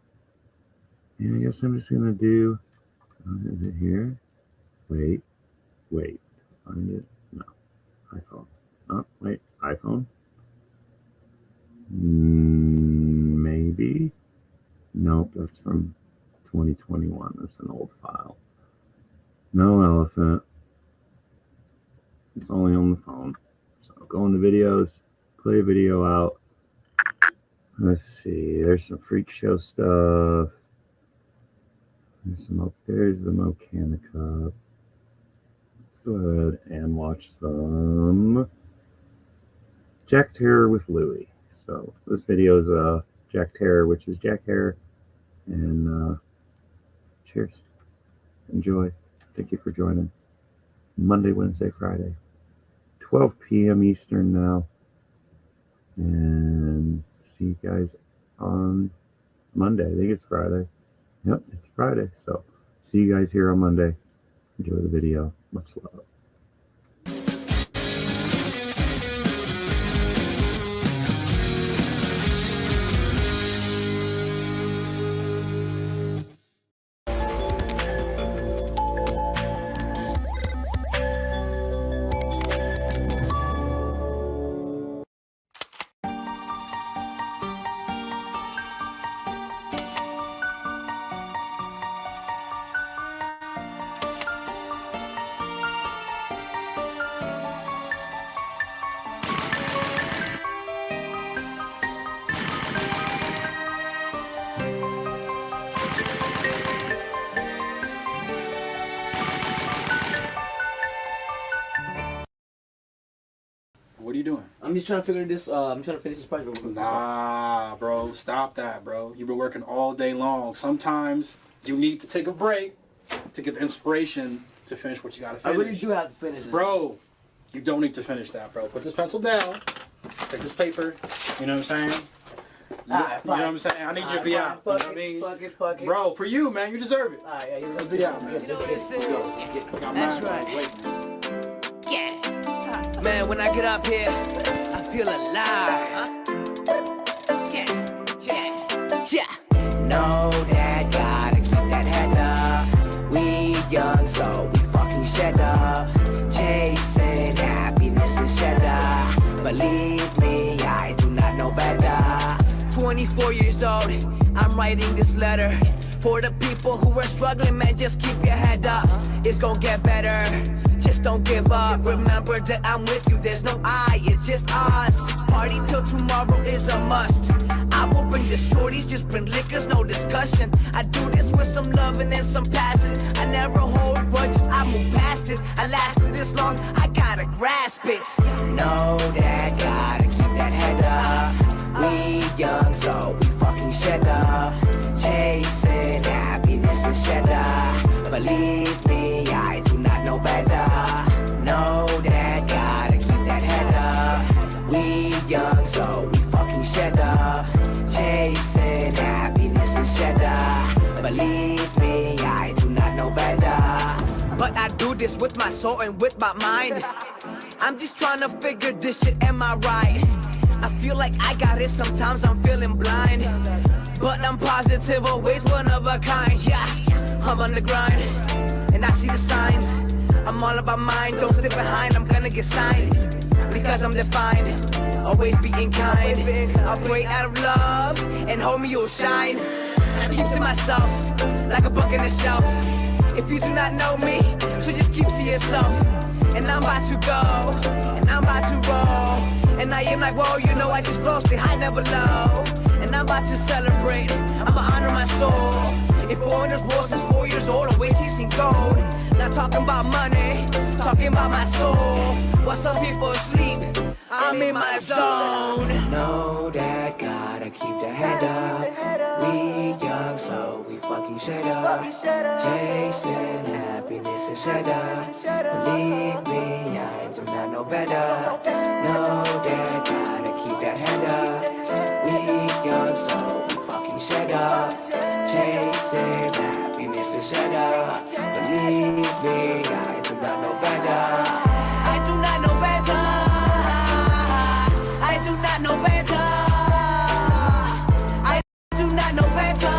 And I guess I'm just gonna do. Is it here? Wait. Find it. No. iPhone. Oh, wait. iPhone. Maybe. Nope. That's from 2021. That's an old file. No elephant. It's only on the phone. So go into videos, play a video out. Let's see. There's some freak show stuff. There's the Mocanica. Let's go ahead and watch some Jack Terror with Louie. So this video is Jack Terror, which is Jack Hair. And cheers. Enjoy. Thank you for joining. Monday, Wednesday, Friday. 12 p.m. Eastern now. And see you guys on Monday. I think it's Friday. Yep, it's Friday. So see you guys here on Monday. Enjoy the video. Much love. What are you doing? I'm just trying to figure this. I'm trying to finish this project. Nah, bro. Stop that, bro. You've been working all day long. Sometimes you need to take a break to get the inspiration to finish what you got to finish. I really do have to finish this. Bro, you don't need to finish that, bro. Put this pencil down. Take this paper. You know what I'm saying? You know what I'm saying? I need you to be out. You know what I mean? Fuck it. Bro, for you, man. You deserve it. Alright, Let's be out, man. That's right. Yeah. Man, when I get up here, I feel alive. Yeah. Know that, gotta keep that head up. We young, so we fucking shed up. Chasing happiness and cheddar. Believe me, I do not know better. 24 years old, I'm writing this letter. For the people who are struggling, man, just keep your head up. It's gonna get better. Just don't give up. Remember that I'm with you. There's no I, it's just us. Party till tomorrow is a must. I will bring the shorties, just bring liquors, no discussion. I do this with some love and then some passion. I never hold grudges, I move past it. I lasted this long, I gotta grasp it. Know that, gotta keep that head up. We young, so we fucking shed up. Chasing happiness and cheddar. Believe me, I do not know better. Know that, gotta keep that head up. We young, so we fucking shed up. Chasing happiness and cheddar. Believe me, I do not know better. But I do this with my soul and with my mind. I'm just trying to figure this shit, am I right? I feel like I got it, sometimes I'm feeling blind. But I'm positive, always one of a kind, yeah. I'm on the grind, and I see the signs. I'm all about mine, don't stay behind, I'm gonna get signed. Because I'm defined, always being kind. I'll pray out of love, and homie, you'll shine. I keep to myself, like a book in the shelf. If you do not know me, so just keep to yourself. And I'm about to go, and I'm about to roll. And I am like, whoa, you know I just flow, stay high, never low. And I'm about to celebrate, I'ma honor my soul. If foreigners war since 4 years old, always chasing gold. Not talking about money, talking about my soul. While some people sleep, I'm in my zone. Know that, gotta keep the head up. We young, so we fucking shed up. Chasing happiness and cheddar. Believe me, I do not know better. Know that, gotta keep that head up. We young, so we fucking shed up. Chasing happiness and cheddar. Believe me, I do not know better. I do not know better. I do not know better. I do not know better.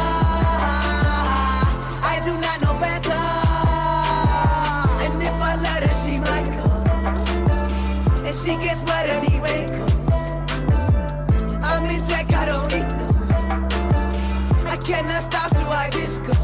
and she gets wet anyway. I'm in tech, I don't need no. I cannot stop, so I just go.